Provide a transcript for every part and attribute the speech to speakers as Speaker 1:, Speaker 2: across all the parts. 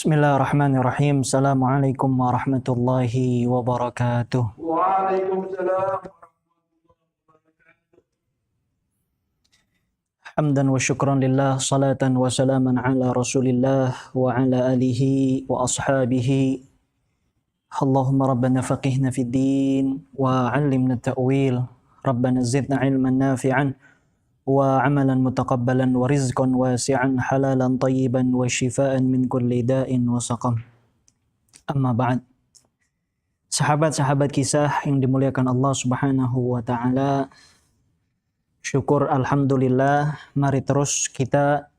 Speaker 1: Bismillahirrahmanirrahim. Assalamualaikum warahmatullahi wabarakatuh.
Speaker 2: Waalaikumsalam.
Speaker 1: Hamdan wa syukran lillah, salatan wa salaman ala rasulillah wa ala alihi wa ashabihi. Allahumma rabbana faqihna fid din wa 'allimna ta'wil. Rabbana zidna ilman nafi'an wa amalan mutaqabbalan wa rizqan wasi'an halalan tayyiban wa shifaan min kulli da'in wa saqam. Amma ba'd. Sahabat-sahabat kisah yang dimuliakan Allah Subhanahu wa taala, syukur alhamdulillah, mari terus kita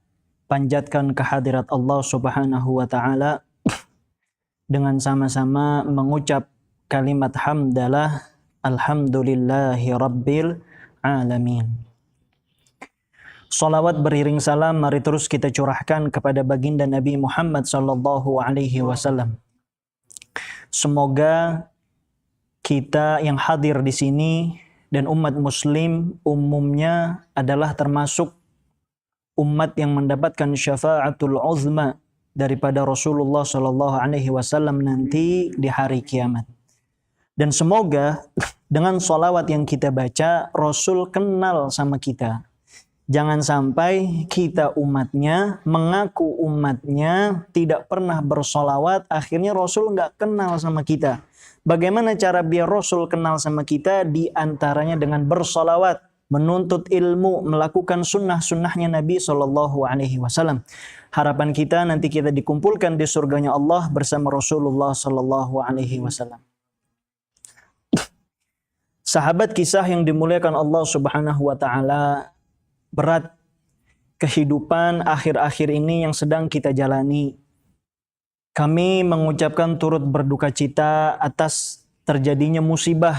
Speaker 1: panjatkan kehadirat Allah Subhanahu wa taala dengan sama-sama mengucap kalimat hamdalah, alhamdulillahi rabbil alamin. Salawat beriring salam mari terus kita curahkan kepada baginda Nabi Muhammad sallallahu alaihi wasallam. Semoga kita yang hadir di sini dan umat muslim umumnya adalah termasuk umat yang mendapatkan syafaatul uzma daripada Rasulullah sallallahu alaihi wasallam nanti di hari kiamat. Dan semoga dengan salawat yang kita baca, Rasul kenal sama kita. Jangan sampai kita umatnya, mengaku umatnya, tidak pernah bersolawat, akhirnya Rasul nggak kenal sama kita. Bagaimana cara biar Rasul kenal sama kita? Di antaranya dengan bersolawat, menuntut ilmu, melakukan sunnah-sunnahnya Nabi SAW. Harapan kita nanti kita dikumpulkan di surganya Allah bersama Rasulullah SAW. Sahabat kisah yang dimuliakan Allah Subhanahu wa taala, berat kehidupan akhir-akhir ini yang sedang kita jalani. Kami mengucapkan turut berduka cita atas terjadinya musibah.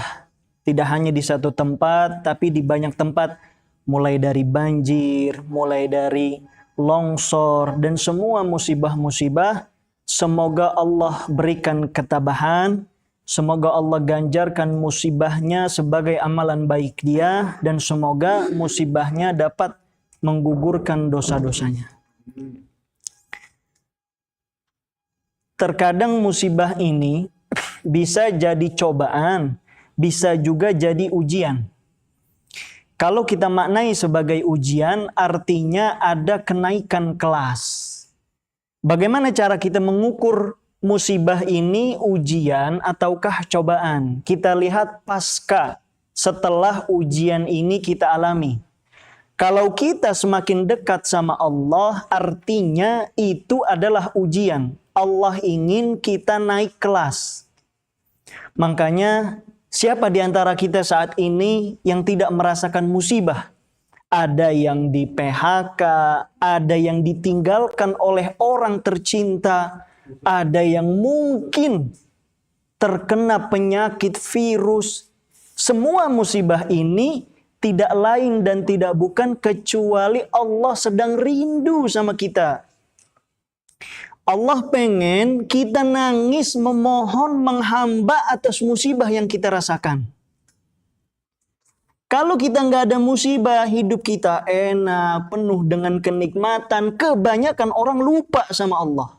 Speaker 1: Tidak hanya di satu tempat, tapi di banyak tempat. Mulai dari banjir, mulai dari longsor, dan semua musibah-musibah. Semoga Allah berikan ketabahan. Semoga Allah ganjarkan musibahnya sebagai amalan baik dia, dan semoga musibahnya dapat menggugurkan dosa-dosanya. Terkadang musibah ini bisa jadi cobaan, bisa juga jadi ujian. Kalau kita maknai sebagai ujian, artinya ada kenaikan kelas. Bagaimana cara kita mengukur musibah ini ujian ataukah cobaan? Kita lihat pasca setelah ujian ini kita alami. Kalau kita semakin dekat sama Allah, artinya itu adalah ujian. Allah ingin kita naik kelas. Makanya siapa di antara kita saat ini yang tidak merasakan musibah? Ada yang di PHK, ada yang ditinggalkan oleh orang tercinta, ada yang mungkin terkena penyakit virus. Semua musibah ini tidak lain dan tidak bukan kecuali Allah sedang rindu sama kita. Allah pengen kita nangis, memohon, menghamba atas musibah yang kita rasakan. Kalau kita nggak ada musibah, hidup kita enak, penuh dengan kenikmatan. Kebanyakan orang lupa sama Allah.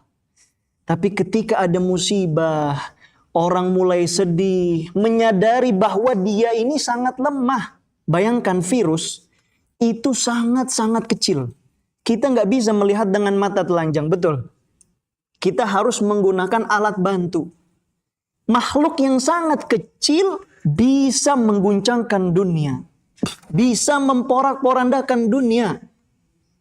Speaker 1: Tapi ketika ada musibah, orang mulai sedih, menyadari bahwa dia ini sangat lemah. Bayangkan virus, itu sangat-sangat kecil. Kita nggak bisa melihat dengan mata telanjang, betul? Kita harus menggunakan alat bantu. Makhluk yang sangat kecil bisa mengguncangkan dunia. Bisa memporak-porandakan dunia.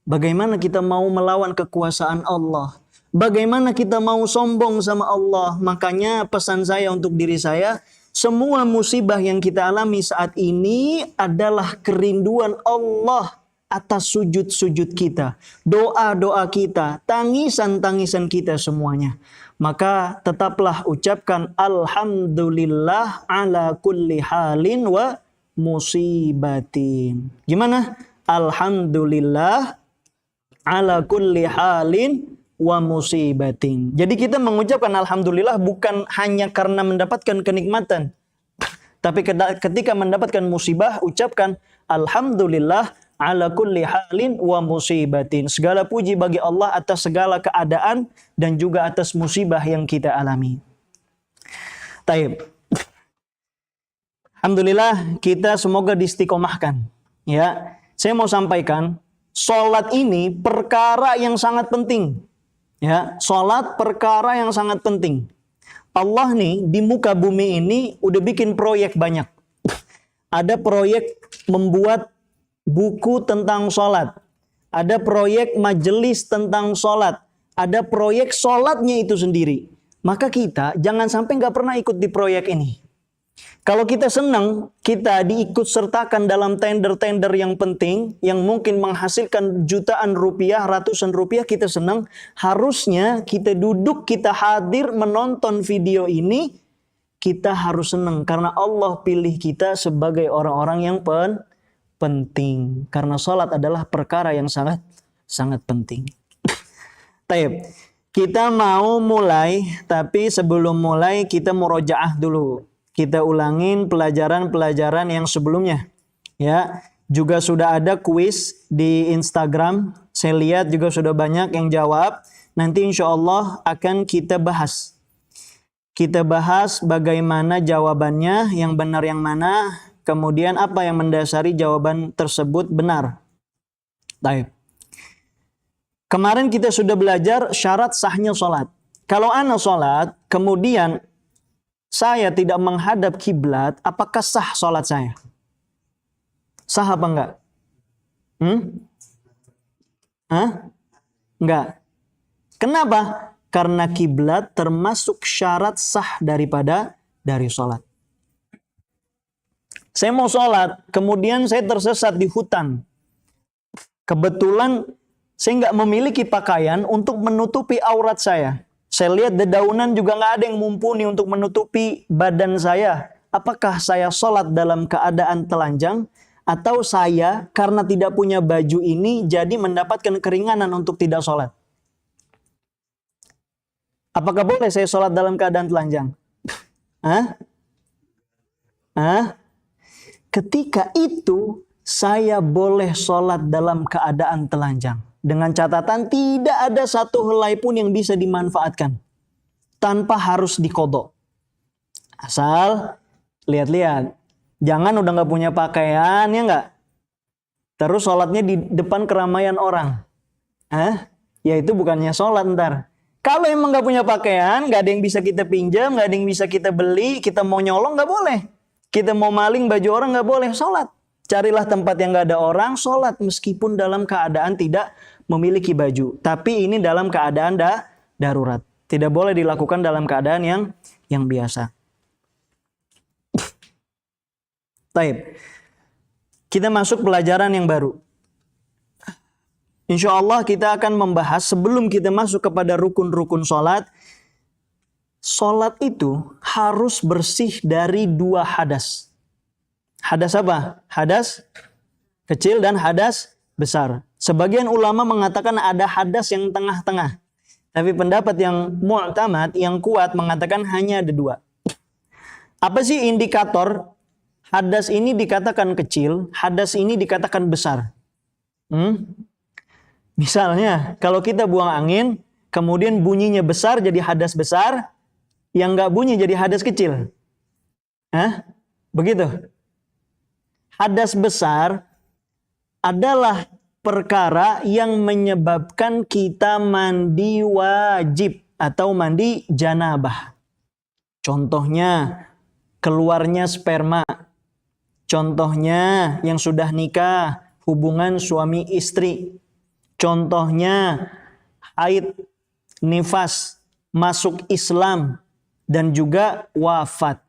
Speaker 1: Bagaimana kita mau melawan kekuasaan Allah? Bagaimana kita mau sombong sama Allah? Makanya pesan saya untuk diri saya, semua musibah yang kita alami saat ini adalah kerinduan Allah atas sujud-sujud kita, doa-doa kita, tangisan-tangisan kita semuanya. Maka tetaplah ucapkan alhamdulillah ala kulli halin wa musibatin. Gimana? Alhamdulillah ala kulli halin wa musibatin. Jadi kita mengucapkan alhamdulillah bukan hanya karena mendapatkan kenikmatan. Tapi ketika mendapatkan musibah, ucapkan alhamdulillah ala kulli halin wa musibatin. Segala puji bagi Allah atas segala keadaan dan juga atas musibah yang kita alami. Taib. Alhamdulillah kita semoga diistiqomahkan. Ya, saya mau sampaikan, sholat ini perkara yang sangat penting. Ya, sholat perkara yang sangat penting. Allah nih di muka bumi ini udah bikin proyek banyak. Ada proyek membuat buku tentang sholat. Ada proyek majelis tentang sholat. Ada proyek sholatnya itu sendiri. Maka kita jangan sampai nggak pernah ikut di proyek ini. Kalau kita senang, kita diikut sertakan dalam tender-tender yang penting, yang mungkin menghasilkan jutaan rupiah, ratusan rupiah, kita senang. Harusnya kita duduk, kita hadir menonton video ini, kita harus senang. Karena Allah pilih kita sebagai orang-orang yang penting. Karena sholat adalah perkara yang sangat penting. Taib. Kita mau mulai, tapi sebelum mulai kita murojaah dulu. Kita ulangin pelajaran-pelajaran yang sebelumnya. Ya, juga sudah ada kuis di Instagram. Saya lihat juga sudah banyak yang jawab. Nanti insya Allah akan kita bahas. Kita bahas bagaimana jawabannya, yang benar yang mana, kemudian apa yang mendasari jawaban tersebut benar. Baik. Kemarin kita sudah belajar syarat sahnya sholat. Kalau ana sholat, kemudian saya tidak menghadap kiblat, apakah sah sholat saya? Sah apa enggak? Enggak. Kenapa? Karena kiblat termasuk syarat sah dari sholat. Saya mau sholat, kemudian saya tersesat di hutan. Kebetulan saya nggak memiliki pakaian untuk menutupi aurat saya. Saya lihat dedaunan juga nggak ada yang mumpuni untuk menutupi badan saya. Apakah saya sholat dalam keadaan telanjang? Atau saya karena tidak punya baju ini jadi mendapatkan keringanan untuk tidak sholat? Apakah boleh saya sholat dalam keadaan telanjang? Ketika itu saya boleh sholat dalam keadaan telanjang. Dengan catatan tidak ada satu helai pun yang bisa dimanfaatkan. Tanpa harus dikodok. Asal lihat-lihat. Jangan udah nggak punya pakaian, ya nggak? Terus sholatnya di depan keramaian orang. Ya itu bukannya sholat ntar. Kalau emang nggak punya pakaian, nggak ada yang bisa kita pinjam, nggak ada yang bisa kita beli, kita mau nyolong nggak boleh. Kita mau maling baju orang nggak boleh, sholat. Carilah tempat yang nggak ada orang, sholat meskipun dalam keadaan tidak memiliki baju. Tapi ini dalam keadaan darurat. Tidak boleh dilakukan dalam keadaan yang biasa. Taib. Kita masuk pelajaran yang baru. Insya Allah kita akan membahas sebelum kita masuk kepada rukun-rukun sholat. Sholat itu harus bersih dari 2 hadas. Hadas apa? Hadas kecil dan hadas besar. Sebagian ulama mengatakan ada hadas yang tengah-tengah. Tapi pendapat yang mu'tamad, yang kuat mengatakan hanya ada 2. Apa sih indikator hadas ini dikatakan kecil, hadas ini dikatakan besar? Misalnya, kalau kita buang angin, kemudian bunyinya besar jadi hadas besar, yang nggak bunyi jadi hadas kecil. Begitu. Hadas besar adalah perkara yang menyebabkan kita mandi wajib atau mandi janabah. Contohnya, keluarnya sperma. Contohnya, yang sudah nikah, hubungan suami istri. Contohnya, haid, nifas, masuk Islam, dan juga wafat.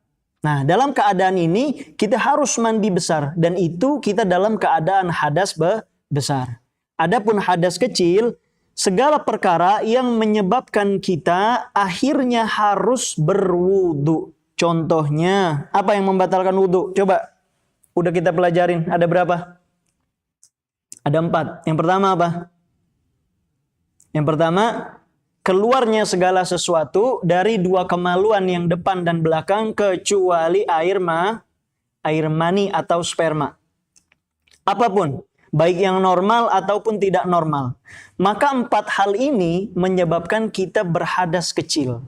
Speaker 1: Nah, dalam keadaan ini kita harus mandi besar dan itu kita dalam keadaan hadas besar. Adapun hadas kecil, segala perkara yang menyebabkan kita akhirnya harus berwudu. Contohnya, apa yang membatalkan wudu? Coba, udah kita pelajarin. Ada berapa? Ada 4. Yang pertama apa? Yang pertama, keluarnya segala sesuatu dari 2 kemaluan yang depan dan belakang kecuali air mani atau sperma. Apapun, baik yang normal ataupun tidak normal. Maka 4 hal ini menyebabkan kita berhadas kecil.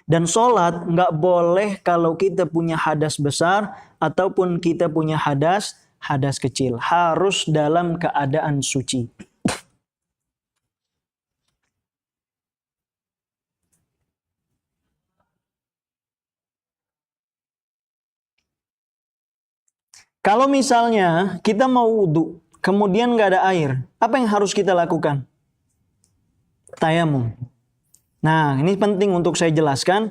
Speaker 1: Dan sholat nggak boleh kalau kita punya hadas besar ataupun kita punya hadas kecil. Harus dalam keadaan suci. Kalau misalnya kita mau wudhu, kemudian nggak ada air, apa yang harus kita lakukan? Tayamum. Nah, ini penting untuk saya jelaskan.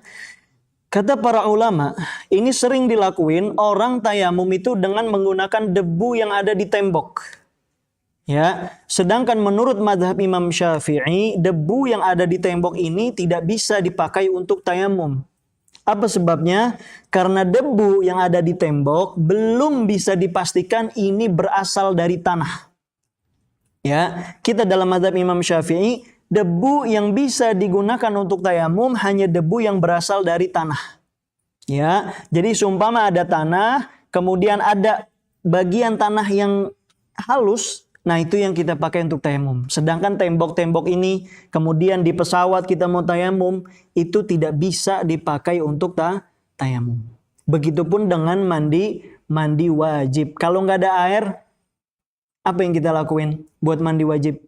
Speaker 1: Kata para ulama, ini sering dilakuin orang tayamum itu dengan menggunakan debu yang ada di tembok. Ya, sedangkan menurut mazhab Imam Syafi'i, debu yang ada di tembok ini tidak bisa dipakai untuk tayamum. Apa sebabnya? Karena debu yang ada di tembok belum bisa dipastikan ini berasal dari tanah. Ya, kita dalam mazhab Imam Syafi'i, debu yang bisa digunakan untuk tayamum hanya debu yang berasal dari tanah. Ya, jadi seumpama ada tanah, kemudian ada bagian tanah yang halus, nah itu yang kita pakai untuk tayamum. Sedangkan tembok-tembok ini, kemudian di pesawat kita mau tayamum, itu tidak bisa dipakai untuk tayamum. Begitupun dengan mandi wajib. Kalau nggak ada air, apa yang kita lakuin buat mandi wajib?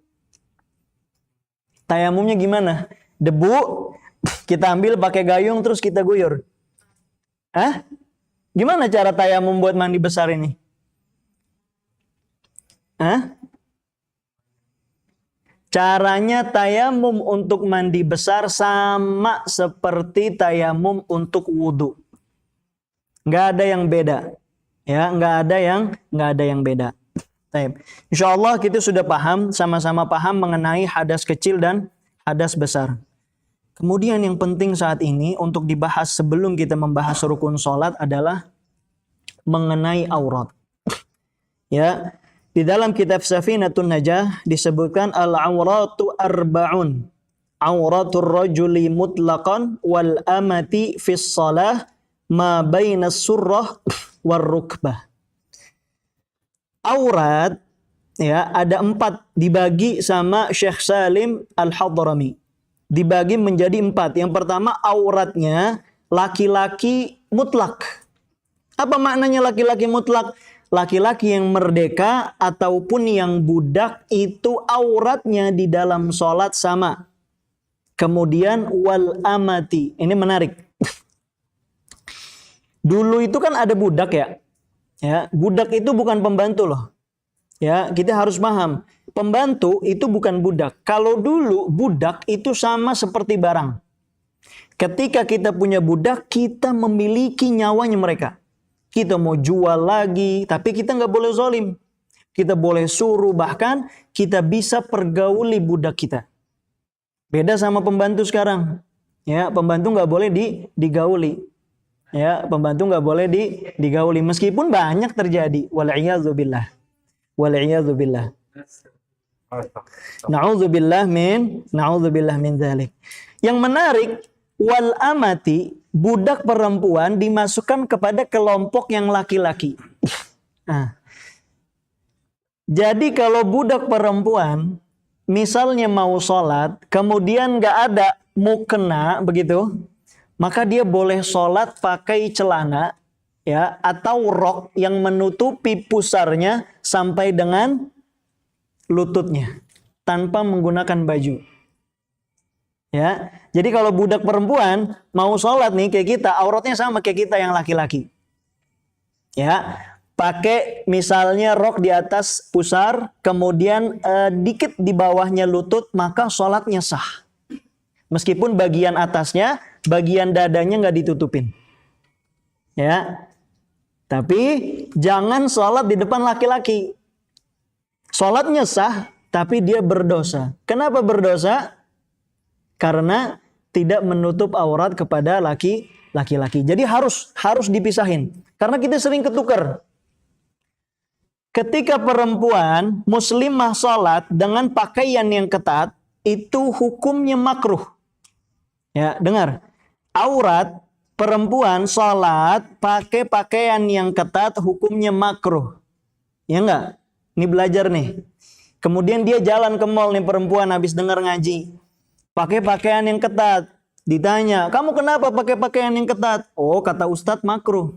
Speaker 1: Tayamumnya gimana? Debu, kita ambil pakai gayung terus kita guyur. Gimana cara tayamum buat mandi besar ini? Caranya tayamum untuk mandi besar sama seperti tayamum untuk wudhu. Nggak ada yang beda. Ya, nggak ada yang beda. Baik. Insya Allah kita sudah paham, sama-sama paham mengenai hadas kecil dan hadas besar. Kemudian yang penting saat ini untuk dibahas sebelum kita membahas rukun sholat adalah mengenai aurat. Ya, di dalam kitab Safinatun Najah disebutkan al-auratu arba'un. Auratur rajuli mutlaqan wal amati fis shalah ma bainas surrah war rukbah. Aurat ya ada 4 dibagi sama Syekh Salim Al-Hadrami. Dibagi menjadi 4. Yang pertama auratnya laki-laki mutlak. Apa maknanya laki-laki mutlak? Laki-laki yang merdeka ataupun yang budak itu auratnya di dalam sholat sama. Kemudian wal amati. Ini menarik. Dulu itu kan ada budak ya. Ya, budak itu bukan pembantu loh. Ya, kita harus paham. Pembantu itu bukan budak. Kalau dulu budak itu sama seperti barang. Ketika kita punya budak, kita memiliki nyawanya mereka. Kita mau jual lagi, tapi kita nggak boleh zalim. Kita boleh suruh, bahkan kita bisa pergauli budak kita. Beda sama pembantu sekarang. Ya, pembantu nggak boleh digauli. Ya, pembantu nggak boleh digauli. Meskipun banyak terjadi. Wal'iyadzubillah. Wal'iyadzubillah. Na'udzubillah min dzalik. Yang menarik, wal amati, budak perempuan dimasukkan kepada kelompok yang laki-laki. Nah, jadi kalau budak perempuan misalnya mau sholat, kemudian nggak ada mukena begitu, maka dia boleh sholat pakai celana ya atau rok yang menutupi pusarnya sampai dengan lututnya tanpa menggunakan baju. Ya, jadi kalau budak perempuan mau sholat nih kayak kita, auratnya sama kayak kita yang laki-laki. Ya, pakai misalnya rok di atas pusar, kemudian dikit di bawahnya lutut, maka sholatnya sah. Meskipun bagian atasnya, bagian dadanya nggak ditutupin. Ya, tapi jangan sholat di depan laki-laki. Sholatnya sah, tapi dia berdosa. Kenapa berdosa? Karena tidak menutup aurat kepada laki-laki. Jadi harus dipisahin. Karena kita sering ketukar. Ketika perempuan muslimah sholat dengan pakaian yang ketat, itu hukumnya makruh. Ya, dengar. Aurat perempuan sholat pakai pakaian yang ketat hukumnya makruh. Ya enggak? Ini belajar nih. Kemudian dia jalan ke mall nih perempuan habis dengar ngaji. Pakai pakaian yang ketat. Ditanya, kamu kenapa pakai pakaian yang ketat? Oh, kata Ustadz makruh.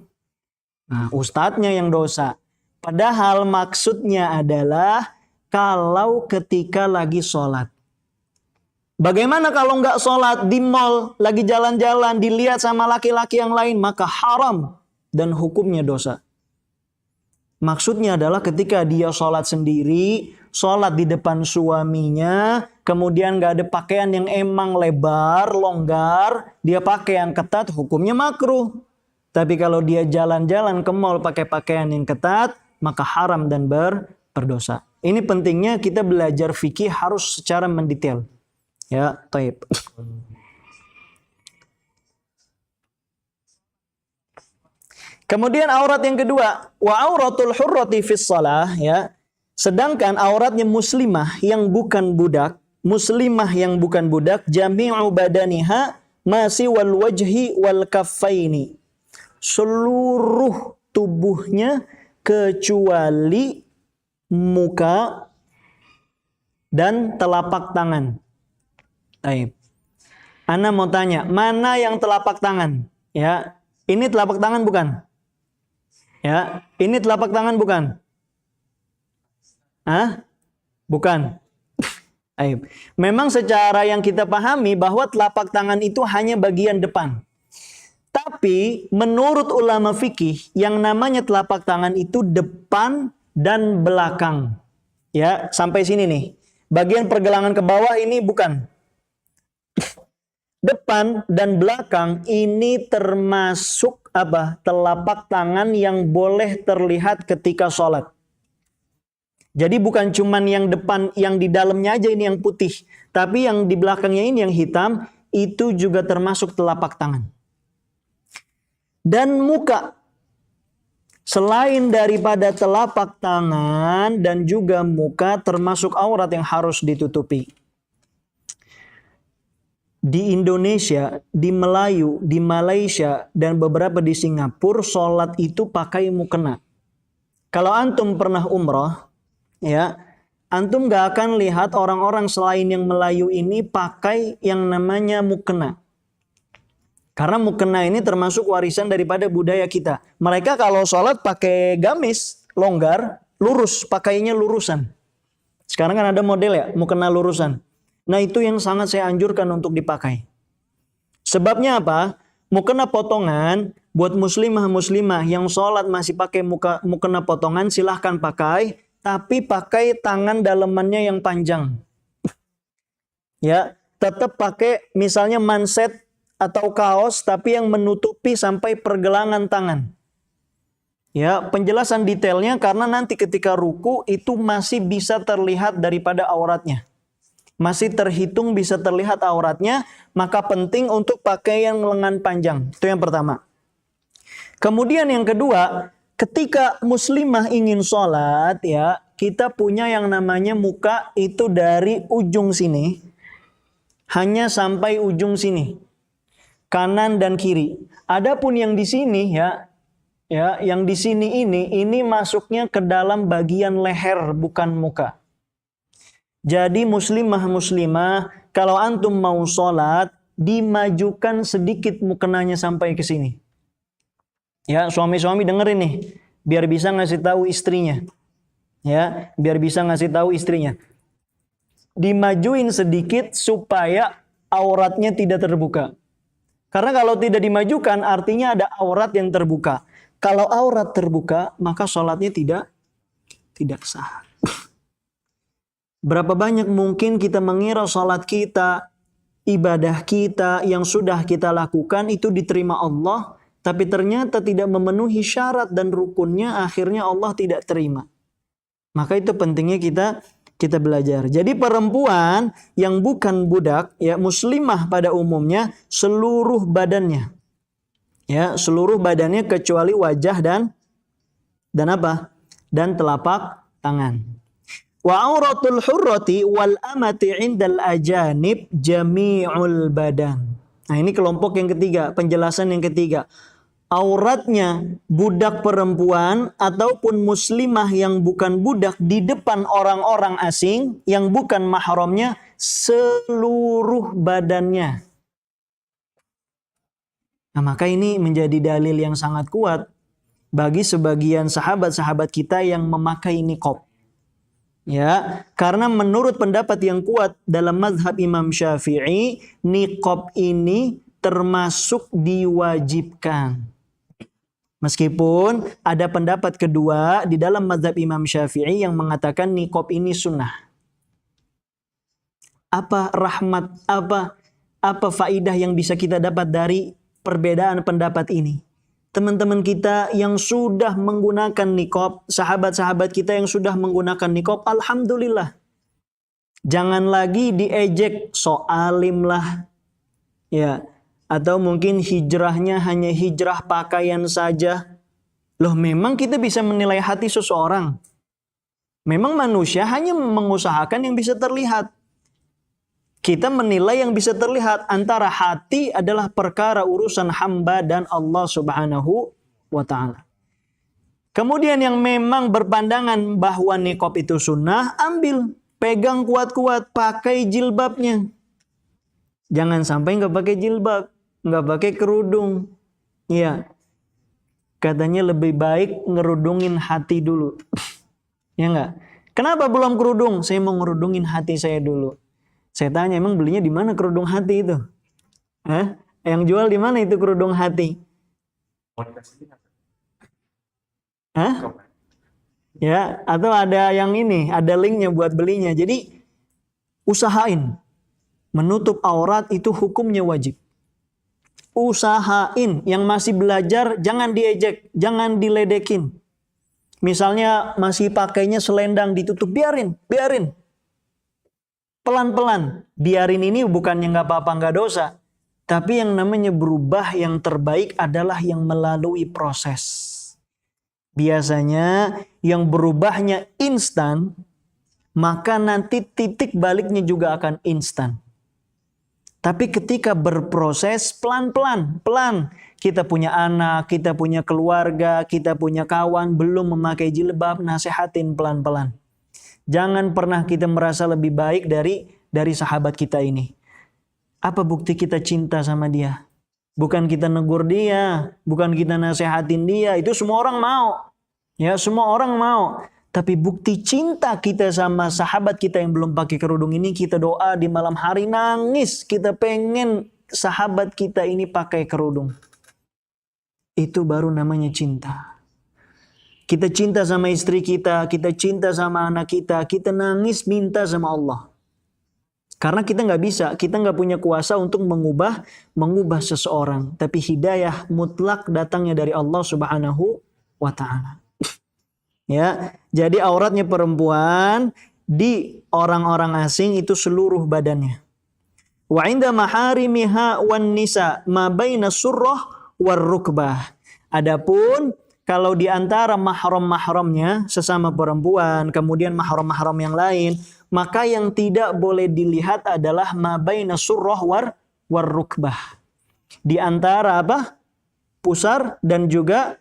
Speaker 1: Nah, Ustadznya yang dosa. Padahal maksudnya adalah kalau ketika lagi sholat. Bagaimana kalau nggak sholat di mall, lagi jalan-jalan, dilihat sama laki-laki yang lain, maka haram dan hukumnya dosa. Maksudnya adalah ketika dia sholat sendiri, sholat di depan suaminya, kemudian nggak ada pakaian yang emang lebar, longgar, dia pakai yang ketat, hukumnya makruh. Tapi kalau dia jalan-jalan ke mall pakai pakaian yang ketat, maka haram dan berdosa. Ini pentingnya kita belajar fikih harus secara mendetail. Ya, taib. Kemudian aurat yang kedua, wa auratul hurrati fis shalah, ya. Sedangkan auratnya muslimah yang bukan budak, jami'u badaniha masi wal wajhi wal kaffaini. Seluruh tubuhnya kecuali muka dan telapak tangan. Baik. Ana mau tanya, mana yang telapak tangan? Ya, ini telapak tangan bukan? Ya, ini telapak tangan bukan? Hah? Bukan. Baik. Memang secara yang kita pahami bahwa telapak tangan itu hanya bagian depan. Tapi menurut ulama fikih yang namanya telapak tangan itu depan dan belakang. Ya, sampai sini nih. Bagian pergelangan ke bawah ini bukan. Depan dan belakang ini termasuk apa? Telapak tangan yang boleh terlihat ketika sholat. Jadi bukan cuman yang depan, yang di dalamnya aja ini yang putih. Tapi yang di belakangnya ini yang hitam, itu juga termasuk telapak tangan. Dan muka. Selain daripada telapak tangan dan juga muka termasuk aurat yang harus ditutupi. Di Indonesia, di Melayu, di Malaysia, dan beberapa di Singapura, sholat itu pakai mukena. Kalau antum pernah umroh, ya, antum gak akan lihat orang-orang selain yang Melayu ini pakai yang namanya mukena. Karena mukena ini termasuk warisan daripada budaya kita. Mereka kalau sholat pakai gamis, longgar, lurus, pakainya lurusan. Sekarang kan ada model ya, mukena lurusan. Nah itu yang sangat saya anjurkan untuk dipakai. Sebabnya apa? Mukena potongan, buat muslimah-muslimah yang sholat masih pakai mukena potongan, silahkan pakai. Tapi pakai tangan dalemannya yang panjang. Ya, tetap pakai misalnya manset atau kaos, tapi yang menutupi sampai pergelangan tangan. Ya, penjelasan detailnya karena nanti ketika ruku itu masih bisa terlihat daripada auratnya. Masih terhitung bisa terlihat auratnya, maka penting untuk pakai yang lengan panjang. Itu yang pertama. Kemudian yang kedua, ketika muslimah ingin sholat, ya, kita punya yang namanya muka itu dari ujung sini, hanya sampai ujung sini, kanan dan kiri. Adapun yang di sini, ya, yang di sini ini masuknya ke dalam bagian leher, bukan muka. Jadi muslimah kalau antum mau sholat, dimajukan sedikit mukenanya sampai ke sini. Ya, suami-suami dengerin nih, biar bisa ngasih tahu istrinya. Ya, biar bisa ngasih tahu istrinya. Dimajuin sedikit supaya auratnya tidak terbuka. Karena kalau tidak dimajukan artinya ada aurat yang terbuka. Kalau aurat terbuka, maka sholatnya tidak sah. Berapa banyak mungkin kita mengira sholat kita, ibadah kita yang sudah kita lakukan itu diterima Allah, tapi ternyata tidak memenuhi syarat dan rukunnya, akhirnya Allah tidak terima. Maka itu pentingnya kita belajar. Jadi perempuan yang bukan budak, ya, muslimah pada umumnya, seluruh badannya, ya, seluruh badannya kecuali wajah dan apa? Dan telapak tangan. Wa auratul hurrati wal amati indal ajanib jami'ul badan. Nah ini kelompok yang ketiga, penjelasan yang ketiga. auratnya budak perempuan ataupun muslimah yang bukan budak di depan orang-orang asing yang bukan mahramnya seluruh badannya. Nah, maka ini menjadi dalil yang sangat kuat bagi sebagian sahabat-sahabat kita yang memakai niqab. Ya, karena menurut pendapat yang kuat dalam mazhab Imam Syafi'i, niqab ini termasuk diwajibkan. Meskipun ada pendapat kedua di dalam mazhab Imam Syafi'i yang mengatakan niqab ini sunnah. Apa rahmat, apa faidah yang bisa kita dapat dari perbedaan pendapat ini? Teman-teman kita yang sudah menggunakan niqab, sahabat-sahabat kita yang sudah menggunakan niqab, alhamdulillah. Jangan lagi diejek, so alim lah. Ya, atau mungkin hijrahnya hanya hijrah pakaian saja. Loh, memang kita bisa menilai hati seseorang. Memang manusia hanya mengusahakan yang bisa terlihat. Kita menilai yang bisa terlihat. Antara hati adalah perkara urusan hamba dan Allah Subhanahu wa ta'ala. Kemudian yang memang berpandangan bahwa niqab itu sunnah, ambil, pegang kuat-kuat, pakai jilbabnya. Jangan sampai nggak pakai jilbab, nggak pakai kerudung. Iya, katanya lebih baik ngerudungin hati dulu. Ya nggak? Kenapa belum kerudung? Saya mau ngerudungin hati saya dulu. Saya tanya, emang belinya di mana kerudung hati itu? Hah? Yang jual di mana itu kerudung hati? Hah? Ya, atau ada yang ini, ada linknya buat belinya. Jadi usahain menutup aurat itu hukumnya wajib. Usahain, yang masih belajar jangan diejek, jangan diledekin. Misalnya masih pakainya selendang ditutup, biarin. Pelan-pelan, biarin ini bukannya nggak apa-apa, nggak dosa. Tapi yang namanya berubah yang terbaik adalah yang melalui proses. Biasanya yang berubahnya instan, maka nanti titik baliknya juga akan instan. Tapi ketika berproses pelan-pelan, kita punya anak, kita punya keluarga, kita punya kawan, belum memakai jilbab, nasihatin pelan-pelan. Jangan pernah kita merasa lebih baik dari sahabat kita ini. Apa bukti kita cinta sama dia? Bukan kita negur dia, bukan kita nasihatin dia, itu semua orang mau. Ya, semua orang mau. Tapi bukti cinta kita sama sahabat kita yang belum pakai kerudung ini, kita doa di malam hari, nangis. Kita pengen sahabat kita ini pakai kerudung. Itu baru namanya cinta. Kita cinta sama istri kita cinta sama anak kita nangis minta sama Allah. Karena kita nggak bisa, kita nggak punya kuasa untuk mengubah seseorang. Tapi hidayah mutlak datangnya dari Allah Subhanahu wa ta'ala. Ya, jadi auratnya perempuan di orang-orang asing itu seluruh badannya. Wa inda maharimiha wan nisa ma baina surrah war rukbah. Adapun kalau di antara mahram-mahramnya sesama perempuan, kemudian mahram-mahram yang lain, maka yang tidak boleh dilihat adalah ma baina surrah war rukbah. Di antara apa? Pusar dan juga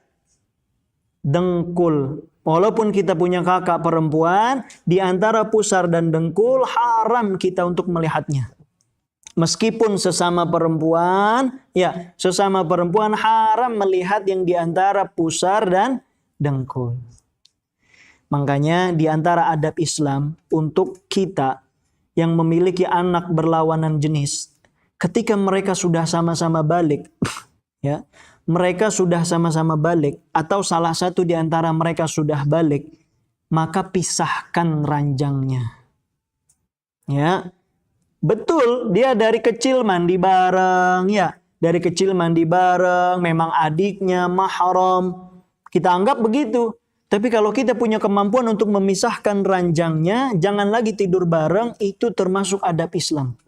Speaker 1: dengkul. Walaupun kita punya kakak perempuan, di antara pusar dan dengkul haram kita untuk melihatnya. Meskipun sesama perempuan, ya, sesama perempuan haram melihat yang di antara pusar dan dengkul. Makanya di antara adab Islam untuk kita yang memiliki anak berlawanan jenis, ketika mereka sudah sama-sama balik, ya, mereka sudah sama-sama balik atau salah satu di antara mereka sudah balik, maka pisahkan ranjangnya. Ya. Betul, dia dari kecil mandi bareng, ya. Dari kecil mandi bareng, memang adiknya mahram. Kita anggap begitu. Tapi kalau kita punya kemampuan untuk memisahkan ranjangnya, jangan lagi tidur bareng, itu termasuk adab Islam.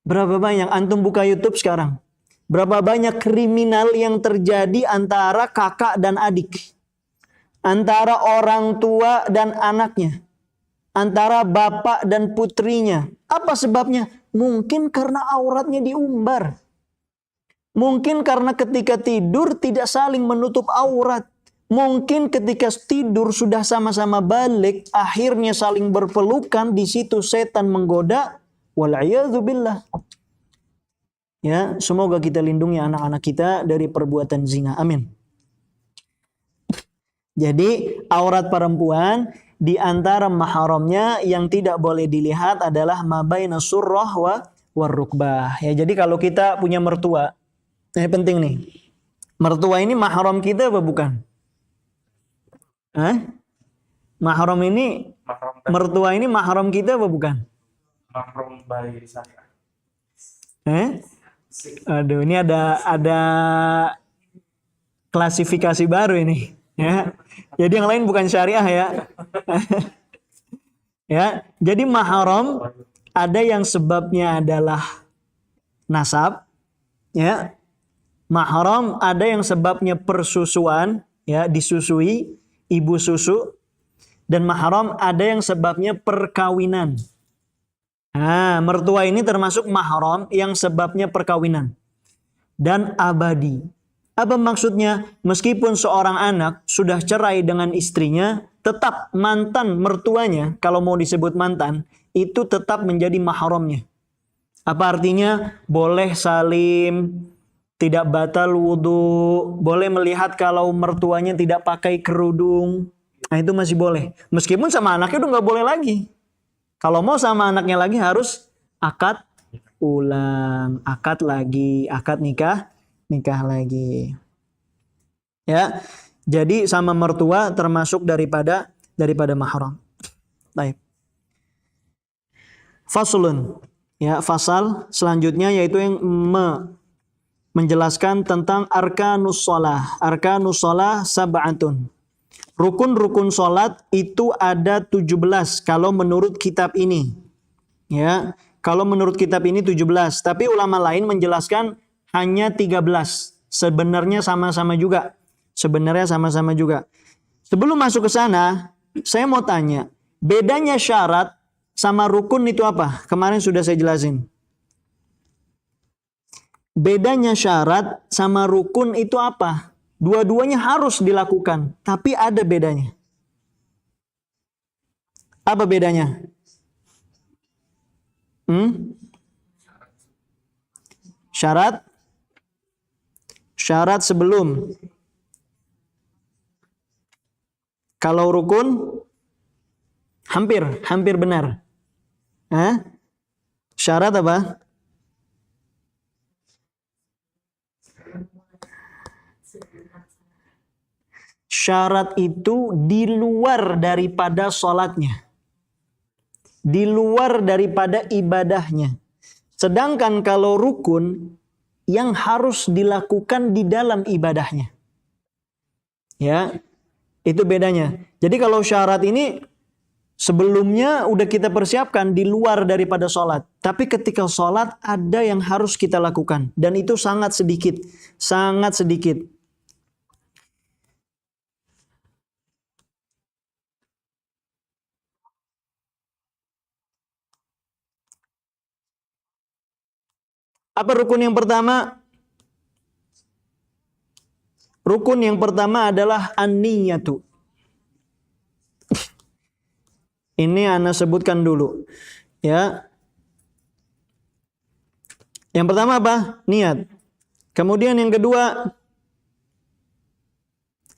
Speaker 1: Berapa banyak antum buka YouTube sekarang? Berapa banyak kriminal yang terjadi antara kakak dan adik? Antara orang tua dan anaknya? Antara bapak dan putrinya. Apa sebabnya? Mungkin karena auratnya diumbar. Mungkin karena ketika tidur tidak saling menutup aurat. Mungkin ketika tidur sudah sama-sama balik, akhirnya saling berpelukan, di situ setan menggoda. Wal'iyadzubillah. Ya, semoga kita lindungi anak-anak kita dari perbuatan zina. Amin. Jadi aurat perempuan di antara mahramnya yang tidak boleh dilihat adalah mabaina surrah wa rukbah. Ya, jadi kalau kita punya mertua, ini penting nih. Mertua ini mahram kita apa bukan? Mahram ini, mertua ini mahram kita apa bukan?
Speaker 2: Mahram bayi saya.
Speaker 1: Aduh, ini ada klasifikasi baru ini, ya. Jadi yang lain bukan syariah ya. Ya, jadi mahram ada yang sebabnya adalah nasab, ya. Mahram ada yang sebabnya persusuan, ya, disusui, ibu susu. Dan mahram ada yang sebabnya perkawinan. Nah, mertua ini termasuk mahram yang sebabnya perkawinan. Dan abadi. Apa maksudnya? Meskipun seorang anak sudah cerai dengan istrinya, tetap mantan mertuanya, kalau mau disebut mantan, itu tetap menjadi mahramnya. Apa artinya? Boleh salim, tidak batal wudhu, boleh melihat kalau mertuanya tidak pakai kerudung. Nah, itu masih boleh. Meskipun sama anaknya udah nggak boleh lagi. Kalau mau sama anaknya lagi harus akad ulang, akad lagi, akad nikah lagi. Ya. Jadi sama mertua termasuk daripada mahram. Baik. Faslun. Ya, fasal selanjutnya yaitu yang menjelaskan tentang arkanus shalah. Arkanus shalah sab'atun. Rukun-rukun salat itu ada 17 kalau menurut kitab ini. Ya, kalau menurut kitab ini 17, tapi ulama lain menjelaskan hanya 13. Sebenarnya sama-sama juga. Sebelum masuk ke sana, saya mau tanya, bedanya syarat sama rukun itu apa? Kemarin sudah saya jelasin. Bedanya syarat sama rukun itu apa? Dua-duanya harus dilakukan, tapi ada bedanya. Apa bedanya? Syarat sebelum. Kalau rukun hampir benar. Syarat apa? Syarat itu di luar daripada sholatnya. Di luar daripada ibadahnya. Sedangkan kalau rukun, yang harus dilakukan di dalam ibadahnya. Ya, itu bedanya. Jadi kalau syarat ini sebelumnya udah kita persiapkan di luar daripada sholat. Tapi ketika sholat ada yang harus kita lakukan. Dan itu sangat sedikit. Sangat sedikit. Apa rukun yang pertama? Rukun yang pertama adalah an-niyatu. Ini Ana sebutkan dulu. Ya. Yang pertama apa? Niat. Kemudian yang kedua,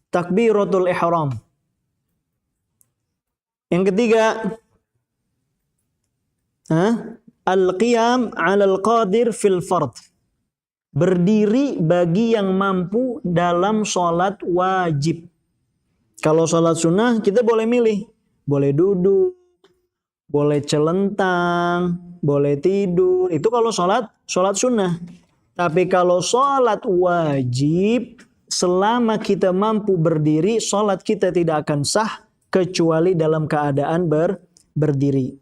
Speaker 1: takbiratul ihram. Yang ketiga, al-qiyam 'alal qadir fil fard. Berdiri bagi yang mampu dalam sholat wajib. Kalau sholat sunnah kita boleh milih. Boleh duduk, boleh celentang, boleh tidur. Itu kalau sholat sunnah. Tapi kalau sholat wajib, selama kita mampu berdiri, sholat kita tidak akan sah kecuali dalam keadaan berdiri.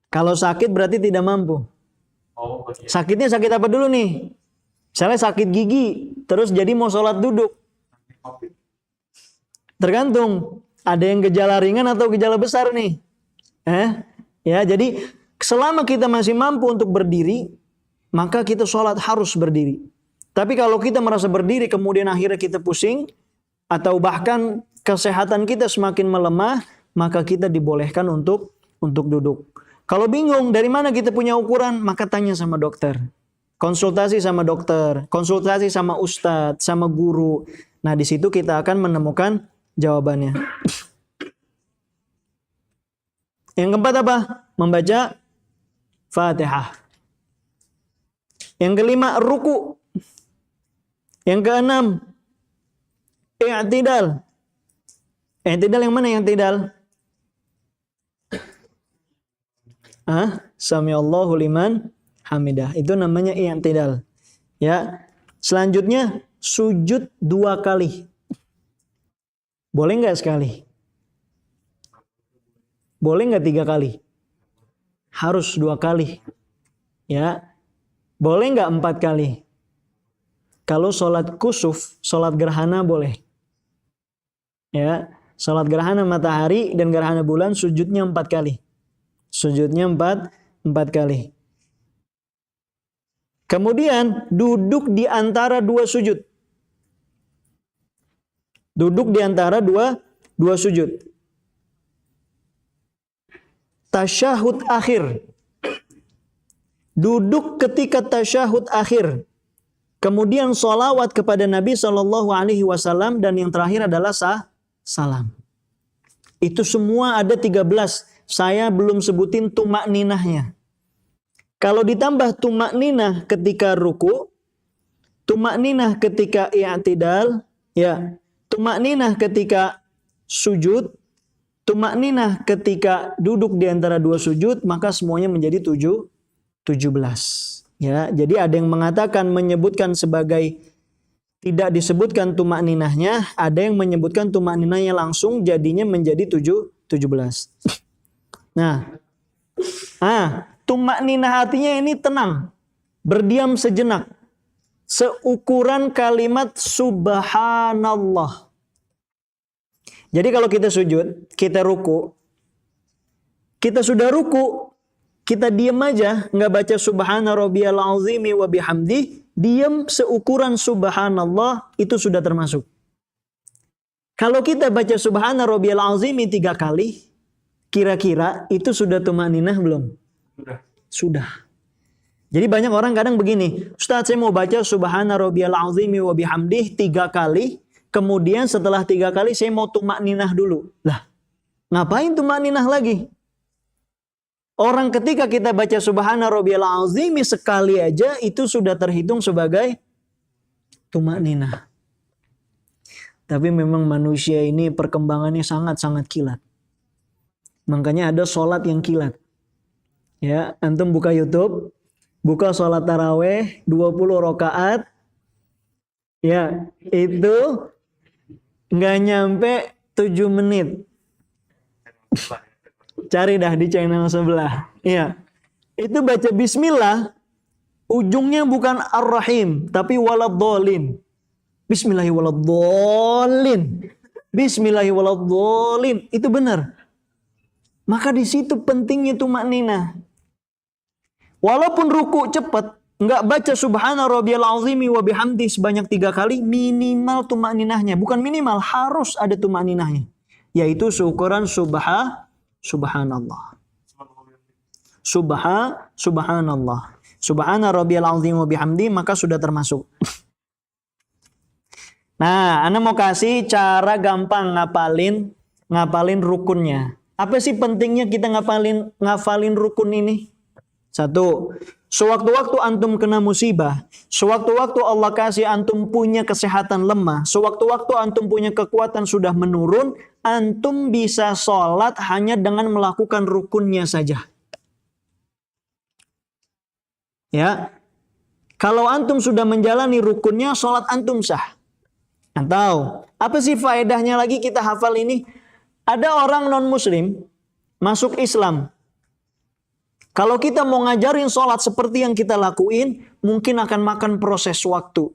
Speaker 1: Kalau sakit berarti tidak mampu. Sakitnya sakit apa dulu nih? Misalnya sakit gigi, terus jadi mau sholat duduk. Tergantung. Ada yang gejala ringan atau gejala besar nih? Ya, jadi selama kita masih mampu untuk berdiri, maka kita sholat harus berdiri. Tapi kalau kita merasa berdiri kemudian akhirnya kita pusing atau bahkan kesehatan kita semakin melemah, maka kita dibolehkan untuk duduk. Kalau bingung dari mana kita punya ukuran, maka tanya sama dokter. Konsultasi sama dokter, konsultasi sama ustadz, sama guru. Nah, di situ kita akan menemukan jawabannya. Yang keempat apa? Membaca Fatihah. Yang kelima, ruku. Yang keenam, i'tidal. I'tidal yang mana yang i'tidal? Samiallahu liman hamidah. Itu namanya i'tidal. Ya. Selanjutnya, sujud 2 kali. Boleh nggak sekali? Boleh nggak 3 kali? Harus 2 kali. Ya. Boleh nggak 4 kali? Kalau sholat kusuf, sholat gerhana boleh. Ya, sholat gerhana matahari dan gerhana bulan sujudnya 4 kali. Sujudnya 4 kali. Kemudian duduk di antara 2 sujud. Duduk di antara dua sujud. Tasyahud akhir. Duduk ketika tasyahud akhir. Kemudian sholawat kepada Nabi SAW dan yang terakhir adalah salam. Itu semua ada 13. Saya belum sebutin tumak ninahnya. Kalau ditambah tumak ninah ketika ruku, tumak ninah ketika i'tidal, ya, tumak ninah ketika sujud, tumak ninah ketika duduk di antara 2 sujud, maka semuanya menjadi 17. Ya, jadi ada yang mengatakan menyebutkan sebagai tidak disebutkan tumak ninahnya, ada yang menyebutkan tumak ninahnya langsung jadinya menjadi 17. Nah, tumak ninah artinya ini tenang, berdiam sejenak, seukuran kalimat subhanallah. Jadi kalau kita sujud, kita ruku, kita sudah ruku, kita diam aja, nggak baca subhana rabbiyal azimi wa bihamdi, diam seukuran subhanallah, itu sudah termasuk. Kalau kita baca subhana rabbiyal azimi 3 kali, kira-kira itu sudah tumaninah belum? Sudah. Jadi banyak orang kadang begini, Ustaz saya mau baca subhana rabbiyal azimi wa bihamdi 3 kali, kemudian setelah 3 kali saya mau tumaninah dulu. Lah, ngapain tumaninah lagi? Orang ketika kita baca subhana rabbiyal azimi sekali aja itu sudah terhitung sebagai tumakninah. Tapi memang manusia ini perkembangannya sangat-sangat kilat. Makanya ada sholat yang kilat. Ya, antum buka YouTube, buka sholat taraweh 20 rakaat. Ya, itu nggak nyampe 7 menit. Cari dah di channel sebelah. Iya. Itu baca bismillah, ujungnya bukan ar-rahim, tapi waladhdallin. Bismillahirrahmanirrahim. Bismillahirrahmanirrahim. Itu benar. Maka di situ pentingnya tumakninah. Walaupun ruku cepat, nggak baca subhana rabbiyal azimi wa bihamdi sebanyak 3 kali, minimal tumakninahnya. Bukan minimal, harus ada tumakninahnya. Yaitu seukuran subhanallah. Subhanallah. Subhana rabbiyal azim wa bihamdi, maka sudah termasuk. Nah, Anda mau kasih cara gampang ngapalin rukunnya. Apa sih pentingnya kita ngafalin rukun ini? 1. Sewaktu-waktu antum kena musibah, sewaktu-waktu Allah kasih antum punya kesehatan lemah, sewaktu-waktu antum punya kekuatan sudah menurun, antum bisa sholat hanya dengan melakukan rukunnya saja. Ya, kalau antum sudah menjalani rukunnya, sholat antum sah. Atau apa sih faedahnya lagi kita hafal ini? Ada orang non-muslim masuk Islam. Kalau kita mau ngajarin sholat seperti yang kita lakuin, mungkin akan makan proses waktu.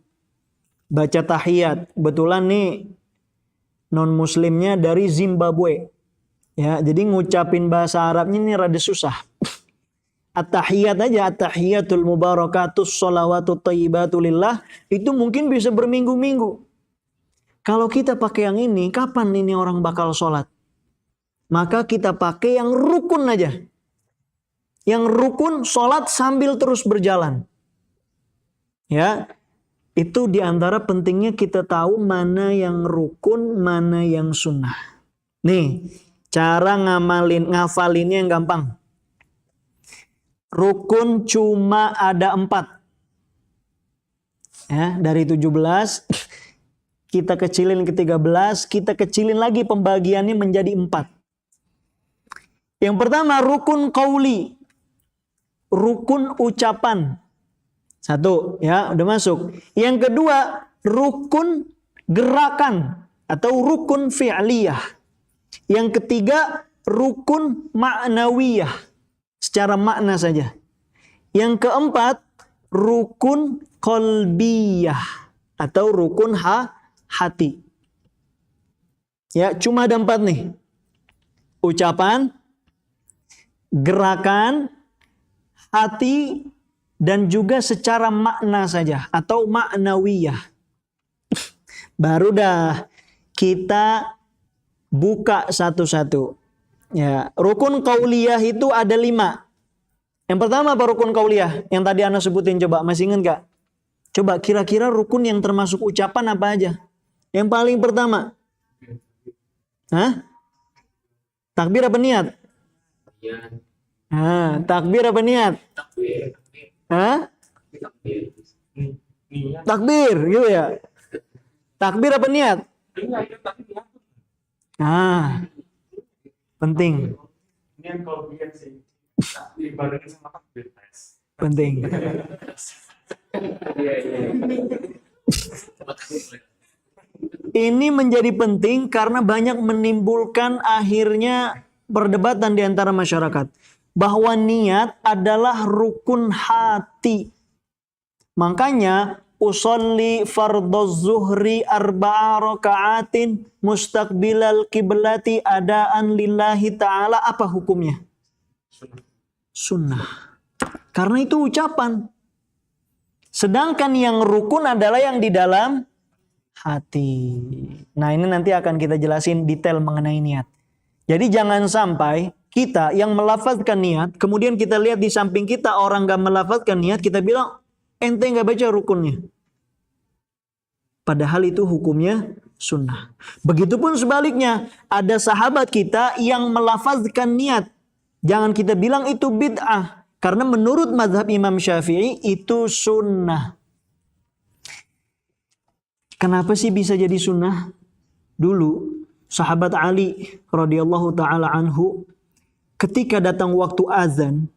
Speaker 1: Baca tahiyat. Kebetulan nih non-muslimnya dari Zimbabwe. Ya, jadi ngucapin bahasa Arabnya ini rada susah. At-tahiyat aja, at-tahiyatul mubarakatus sholawatut thayyibatu lillah, itu mungkin bisa berminggu-minggu. Kalau kita pakai yang ini, kapan ini orang bakal sholat? Maka kita pakai yang rukun aja. Yang rukun sholat sambil terus berjalan. Ya, itu diantara pentingnya kita tahu mana yang rukun, mana yang sunnah. Nih, cara ngafalinnya yang gampang. Rukun cuma ada 4. Ya, dari 17 kita kecilin ke 13, kita kecilin lagi pembagiannya menjadi 4. Yang pertama rukun qauli. Rukun ucapan. 1, ya, udah masuk. Yang kedua, rukun gerakan atau rukun fi'liyah. Yang ketiga, rukun ma'nawiyah. Secara makna saja. Yang keempat, rukun qalbiyah atau rukun hati. Ya, cuma ada 4 nih. Ucapan, gerakan, hati, dan juga secara makna saja atau ma'nawiyah. Baru dah kita buka satu-satu. Ya, rukun qauliyah itu ada 5. Yang pertama apa rukun qauliyah? Yang tadi Ana sebutin, coba masih ingat gak? Coba kira-kira rukun yang termasuk ucapan apa aja? Yang paling pertama. Hah? Takbir apa niat? Takbir apa niat? Hah? Takbir, gitu ya. Takbir apa niat? Penting.
Speaker 2: Ini yang kalau biar sih dibarengin sama takbir tes.
Speaker 1: Penting. Ini menjadi penting karena banyak menimbulkan akhirnya perdebatan di antara masyarakat. Bahwa niat adalah rukun hati. Makanya usolli fardhoz zuhri 4 raka'atin mustaqbilal kiblati adaan lillahi ta'ala. Apa hukumnya? Sunnah. Karena itu ucapan. Sedangkan yang rukun adalah yang di dalam hati. Nah, ini nanti akan kita jelasin detail mengenai niat. Jadi jangan sampai kita yang melafazkan niat, kemudian kita lihat di samping kita orang gak melafazkan niat, kita bilang, ente gak baca rukunnya. Padahal itu hukumnya sunnah. Begitupun sebaliknya, ada sahabat kita yang melafazkan niat. Jangan kita bilang itu bid'ah. Karena menurut mazhab Imam Syafi'i itu sunnah. Kenapa sih bisa jadi sunnah? Dulu sahabat Ali radhiyallahu taala anhu ketika datang waktu azan,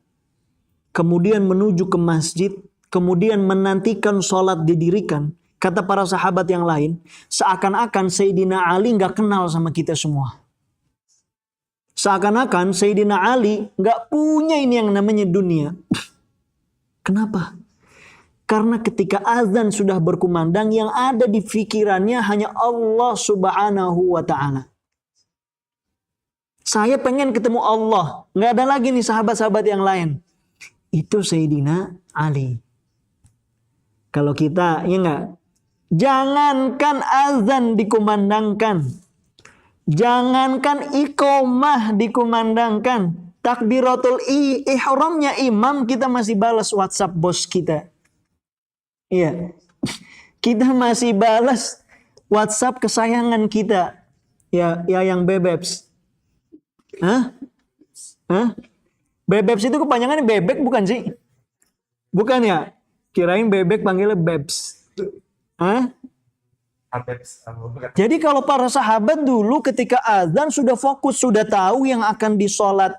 Speaker 1: kemudian menuju ke masjid, kemudian menantikan sholat didirikan, kata para sahabat yang lain, seakan-akan Sayyidina Ali nggak kenal sama kita semua. Seakan-akan Sayyidina Ali nggak punya ini yang namanya dunia. Kenapa? Karena ketika azan sudah berkumandang, yang ada di pikirannya hanya Allah Subhanahu wa Ta'ala. Saya pengen ketemu Allah. Nggak ada lagi nih sahabat-sahabat yang lain. Itu Sayyidina Ali. Kalau kita, ya nggak? Jangankan azan dikumandangkan. Jangankan iqomah dikumandangkan. Takbiratul ihramnya imam kita masih balas WhatsApp bos kita. Iya. Kita masih balas WhatsApp kesayangan kita. Ya yang Bebebs. Hah? Bebebs itu kepanjangannya bebek bukan sih? Bukan ya? Kirain bebek panggilnya Bebs. Hah? Jadi kalau para sahabat dulu ketika azan sudah fokus, sudah tahu yang akan disolat.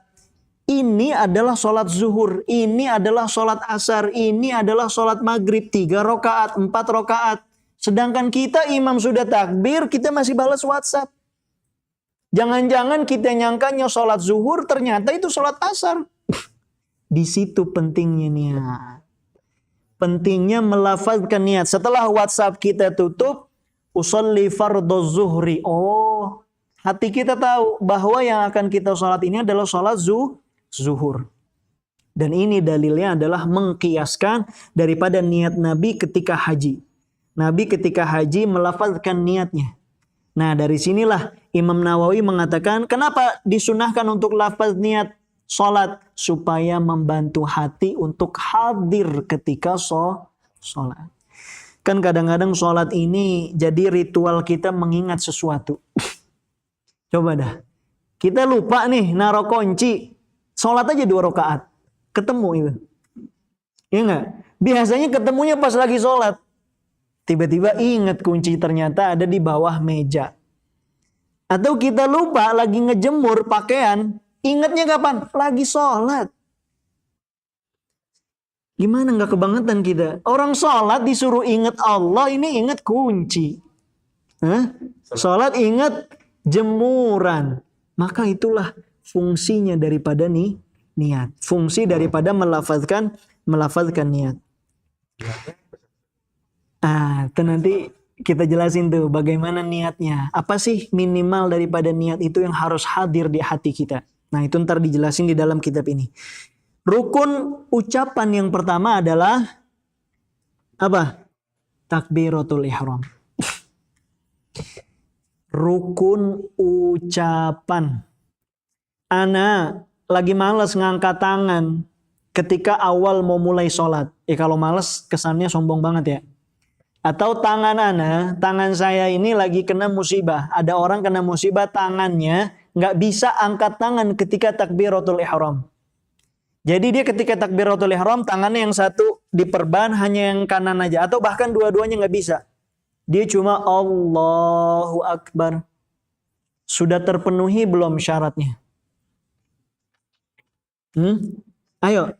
Speaker 1: Ini adalah sholat zuhur, ini adalah sholat asar, ini adalah sholat maghrib, 3 rakaat, 4 rakaat. Sedangkan kita imam sudah takbir, kita masih balas WhatsApp. Jangan-jangan kita nyangkanya sholat zuhur, ternyata itu sholat asar. Di situ pentingnya niat. Pentingnya melafazkan niat. Setelah WhatsApp kita tutup, usolli fardhoz zuhri. Oh, Hati kita tahu bahwa yang akan kita sholat ini adalah sholat zuhur. Dan ini dalilnya adalah mengkiaskan daripada niat Nabi ketika haji. Nabi ketika haji melafazkan niatnya. Nah, dari sinilah Imam Nawawi mengatakan kenapa disunahkan untuk lafaz niat sholat, supaya membantu hati untuk hadir ketika sholat. Kan kadang-kadang sholat ini jadi ritual kita mengingat sesuatu. Coba dah, kita lupa nih naruh kunci, sholat aja 2 rakaat, ketemu itu. Iya nggak? Biasanya ketemunya pas lagi sholat. Tiba-tiba ingat kunci ternyata ada di bawah meja. Atau kita lupa lagi ngejemur pakaian, ingatnya kapan? Lagi sholat. Gimana nggak kebangetan kita? Orang sholat disuruh ingat Allah, ini ingat kunci. Sholat ingat jemuran. Maka itulah fungsinya daripada niat. Fungsi daripada melafazkan niat. Itu nanti kita jelasin tuh bagaimana niatnya. Apa sih minimal daripada niat itu yang harus hadir di hati kita. Nah, itu ntar dijelasin di dalam kitab ini. Rukun ucapan yang pertama adalah apa? Takbiratul ihram. Rukun ucapan. Ana lagi malas ngangkat tangan ketika awal mau mulai sholat. Kalau malas kesannya sombong banget ya. Atau tangan saya ini lagi kena musibah. Ada orang kena musibah tangannya nggak bisa angkat tangan ketika takbiratul ihram. Jadi dia ketika takbiratul ihram tangannya yang satu diperban hanya yang kanan aja. Atau bahkan dua-duanya nggak bisa. Dia cuma Allahu Akbar. Sudah terpenuhi belum syaratnya? Ayo.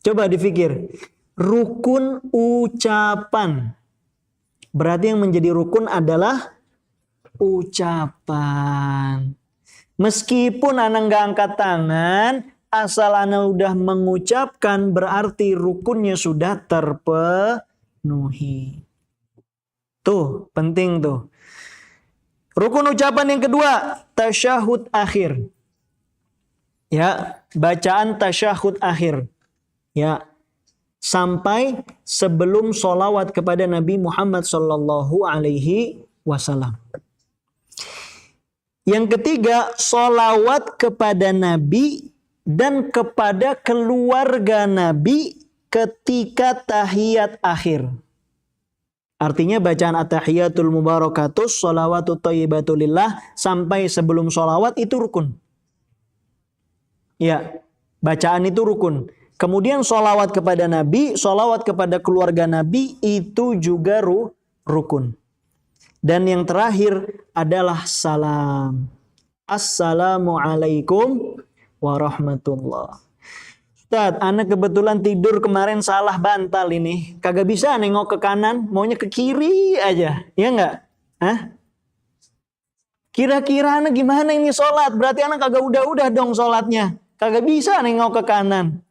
Speaker 1: Coba dipikir. Rukun ucapan. Berarti yang menjadi rukun adalah ucapan. Meskipun anak nggak angkat tangan, asal anak udah mengucapkan berarti rukunnya sudah terpenuhi. Tuh, penting tuh. Rukun ucapan yang kedua, tasyahud akhir. Ya, bacaan tasyahud akhir. Ya, sampai sebelum sholawat kepada Nabi Muhammad sallallahu alaihi wasallam. Yang ketiga, sholawat kepada Nabi dan kepada keluarga Nabi ketika tahiyat akhir. Artinya bacaan at-tahiyatul mubarakatus, sholawatut thayyibatulillah sampai sebelum sholawat itu rukun. Ya, bacaan itu rukun. Kemudian sholawat kepada Nabi, sholawat kepada keluarga Nabi itu juga rukun. Dan yang terakhir adalah salam. Assalamualaikum warahmatullah. Ustaz, anak kebetulan tidur kemarin salah bantal ini. Kagak bisa nengok ke kanan, maunya ke kiri aja. Ya enggak? Kira-kira anak gimana ini sholat? Berarti anak kagak udah-udah dong sholatnya. Kagak bisa nengok ke kanan.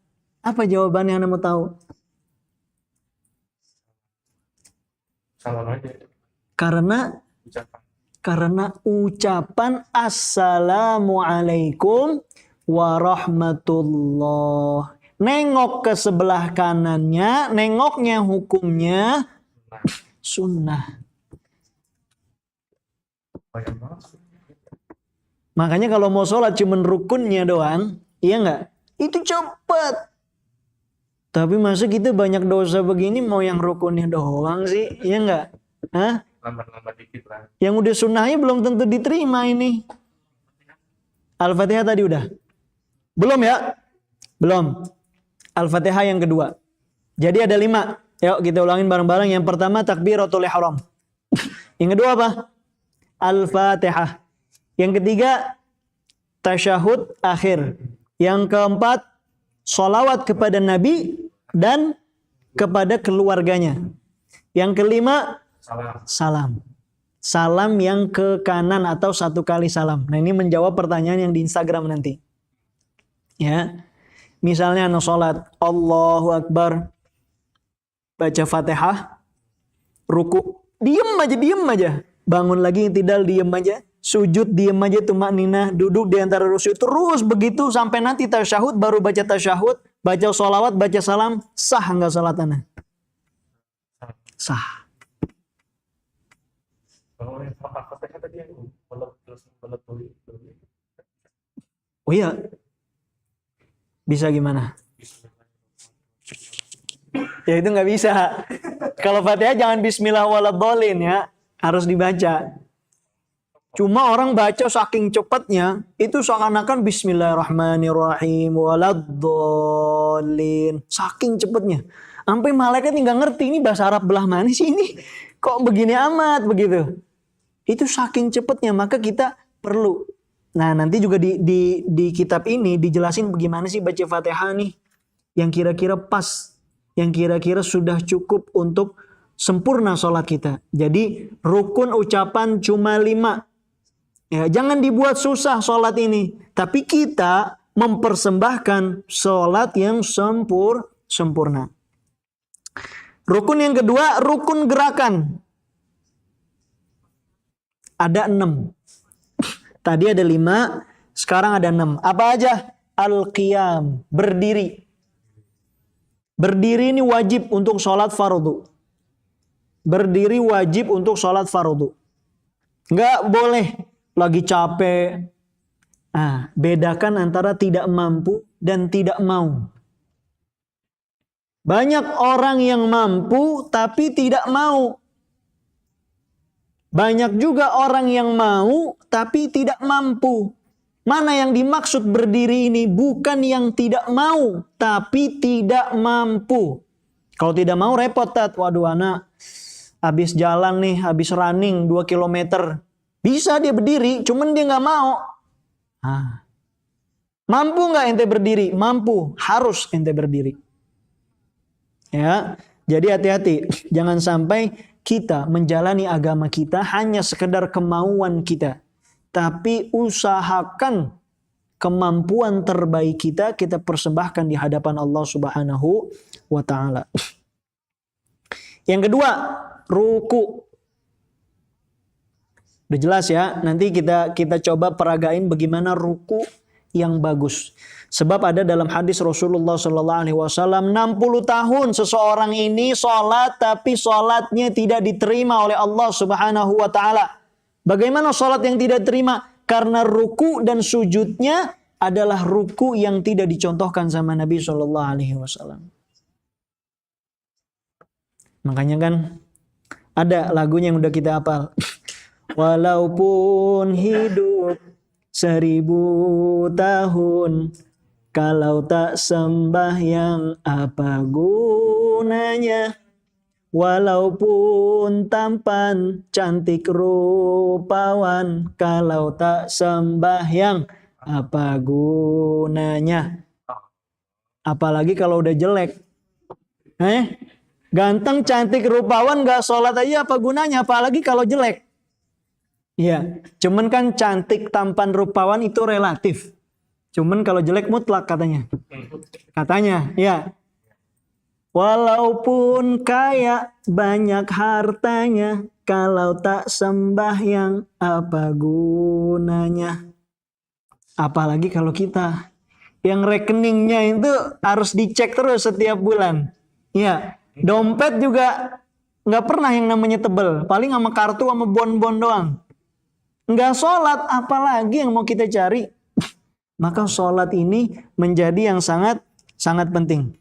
Speaker 1: Apa jawabannya anak mau tahu?
Speaker 2: Salam aja.
Speaker 1: Karena ucapan Assalamualaikum warahmatullah. Nengok ke sebelah kanannya, nengoknya hukumnya sunnah. Makanya kalau mau sholat cuman rukunnya doang, iya nggak? Itu cepat. Tapi masa kita banyak dosa begini mau yang rukunnya doang sih, iya nggak?
Speaker 2: Lambat-lambat dikit lah.
Speaker 1: Yang udah sunnahnya belum tentu diterima ini. Al-Fatihah tadi udah? Belum ya? Belum. Al-Fatihah yang kedua. Jadi ada 5. Yuk kita ulangin bareng-bareng. Yang pertama takbiratul ihram. Yang kedua apa? Al-Fatihah. Yang ketiga tasyahud akhir. Yang keempat sholawat kepada Nabi dan kepada keluarganya. Yang kelima salam. Salam yang ke kanan atau 1 kali salam. Nah, ini menjawab pertanyaan yang di Instagram nanti. Ya. Misalnya anak sholat Allahu Akbar, baca Fatihah, ruku, diem aja. Bangun lagi tidal, diem aja. sujud diem aja tumakninah, duduk di antara dua sujud, terus begitu sampai nanti tasyahud, baru baca tasyahud, baca sholawat, baca salam, sah nggak salat Anda? Sah.
Speaker 2: Kalau yang Fatihah tadi yang terus tulis.
Speaker 1: Oh iya, bisa gimana? Ya itu nggak bisa. Kalau Fatihah jangan Bismillah waladhdallin ya, harus dibaca. Cuma orang baca saking cepatnya, itu seakan-akan Bismillahirrahmanirrahim waladhdallin. Saking cepatnya. Sampai malaikat nggak ngerti ini bahasa Arab belah mana sih ini. Kok begini amat begitu. Itu saking cepatnya, maka kita perlu. Nah nanti juga di kitab ini dijelasin bagaimana sih baca Fatihah nih. Yang kira-kira pas. Yang kira-kira sudah cukup untuk sempurna sholat kita. Jadi rukun ucapan cuma 5. Ya, jangan dibuat susah sholat ini. Tapi kita mempersembahkan sholat yang sempurna. Rukun yang kedua, rukun gerakan. Ada 6. Tadi ada 5, sekarang ada 6. Apa aja? Al-qiyam, berdiri. Berdiri ini wajib untuk sholat fardu. Berdiri wajib untuk sholat fardu. Nggak boleh lagi capek. Nah, bedakan antara tidak mampu dan tidak mau. Banyak orang yang mampu tapi tidak mau. Banyak juga orang yang mau tapi tidak mampu. Mana yang dimaksud berdiri ini? Bukan yang tidak mau tapi tidak mampu. Kalau tidak mau repot, Tat. Waduh anak habis jalan nih, habis running 2 kilometer. Bisa dia berdiri, cuman dia nggak mau. Mampu nggak ente berdiri? Mampu, harus ente berdiri. Ya, jadi hati-hati. Jangan sampai kita menjalani agama kita hanya sekedar kemauan kita. Tapi usahakan kemampuan terbaik kita persembahkan di hadapan Allah Subhanahu wa Ta'ala. Yang kedua, ruku. Udah jelas ya, nanti kita coba peragain bagaimana ruku yang bagus. Sebab ada dalam hadis Rasulullah SAW, 60 tahun seseorang ini sholat tapi sholatnya tidak diterima oleh Allah Subhanahu wa Ta'ala. Bagaimana sholat yang tidak diterima? Karena ruku dan sujudnya adalah ruku yang tidak dicontohkan sama Nabi SAW. Makanya kan ada lagunya yang udah kita hafal. Walaupun hidup 1000 tahun, kalau tak sembahyang apa gunanya? Walaupun tampan cantik rupawan, kalau tak sembahyang apa gunanya? Apalagi kalau udah jelek. Ganteng cantik rupawan gak sholat aja apa gunanya? Apalagi kalau jelek. Iya, cuman kan cantik, tampan, rupawan itu relatif. Cuman kalau jelek mutlak katanya. Katanya, ya. Walaupun kaya banyak hartanya, kalau tak sembahyang apa gunanya? Apalagi kalau kita yang rekeningnya itu harus dicek terus setiap bulan. Iya, dompet juga nggak pernah yang namanya tebel. Paling sama kartu sama bon-bon doang. Nggak sholat, apalagi yang mau kita cari. Maka sholat ini menjadi yang sangat penting.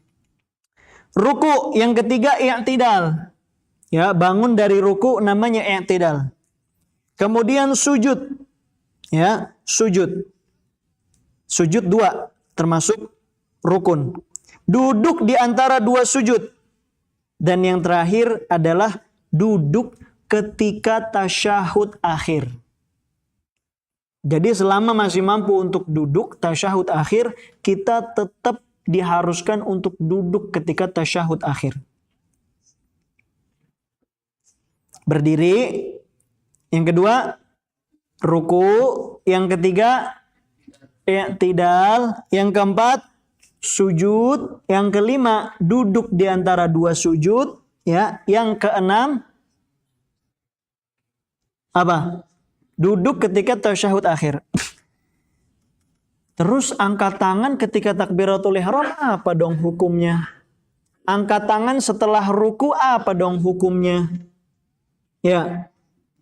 Speaker 1: Ruku yang ketiga i'tidal. Ya, bangun dari ruku namanya i'tidal. Kemudian sujud. Ya, sujud. Sujud 2 termasuk rukun. Duduk di antara 2 sujud. Dan yang terakhir adalah duduk ketika tasyahud akhir. Jadi selama masih mampu untuk duduk tasyahud akhir, kita tetap diharuskan untuk duduk ketika tasyahud akhir. Berdiri. Yang kedua, ruku. Yang ketiga, i'tidal. Yang keempat, sujud. Yang kelima, duduk di antara 2 sujud. Ya. Yang keenam, apa? Duduk ketika tasyahud akhir. Terus angkat tangan ketika takbiratul ihram, apa dong hukumnya? Angkat tangan setelah ruku, apa dong hukumnya? Ya.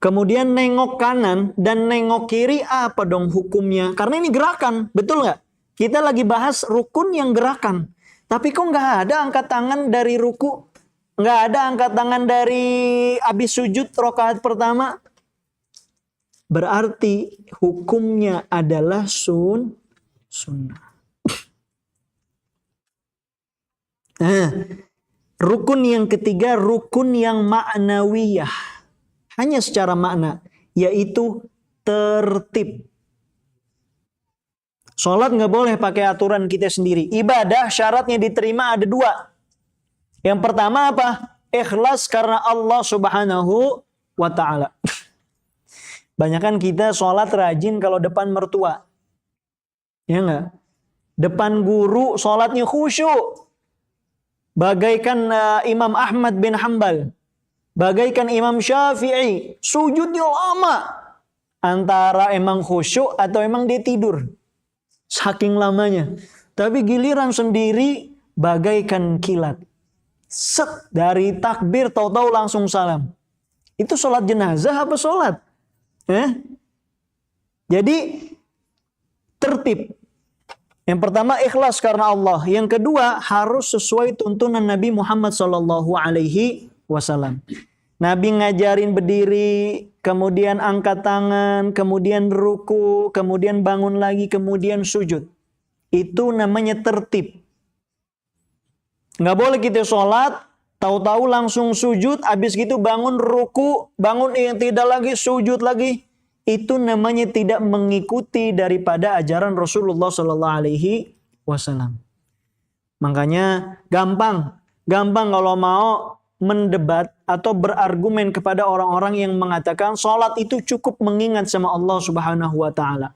Speaker 1: Kemudian nengok kanan dan nengok kiri, apa dong hukumnya? Karena ini gerakan, betul nggak? Kita lagi bahas rukun yang gerakan. Tapi kok nggak ada angkat tangan dari ruku? Nggak ada angkat tangan dari abis sujud rakaat pertama? Berarti hukumnya adalah sunnah. Nah, rukun yang ketiga, rukun yang ma'nawiyah. Hanya secara makna, yaitu tertib. Sholat nggak boleh pakai aturan kita sendiri. Ibadah syaratnya diterima ada dua. Yang pertama apa? Ikhlas karena Allah Subhanahu wa Ta'ala. Banyakan kita sholat rajin kalau depan mertua. Ya nggak? Depan guru sholatnya khusyuk. Bagaikan Imam Ahmad bin Hanbal. Bagaikan Imam Syafi'i. Sujudnya lama. Antara emang khusyuk atau emang dia tidur. Saking lamanya. Tapi giliran sendiri bagaikan kilat. Set dari takbir tahu-tahu langsung salam. Itu sholat jenazah apa sholat? Jadi tertib. Yang pertama ikhlas karena Allah. Yang kedua harus sesuai tuntunan Nabi Muhammad SAW. Nabi ngajarin berdiri, kemudian angkat tangan, kemudian ruku, kemudian bangun lagi, kemudian sujud. Itu namanya tertib. Nggak boleh kita sholat, tahu-tahu langsung sujud, habis gitu bangun ruku, bangun tidak lagi, sujud lagi. Itu namanya tidak mengikuti daripada ajaran Rasulullah SAW. Makanya gampang kalau mau mendebat atau berargumen kepada orang-orang yang mengatakan sholat itu cukup mengingat sama Allah Subhanahu wa Ta'ala.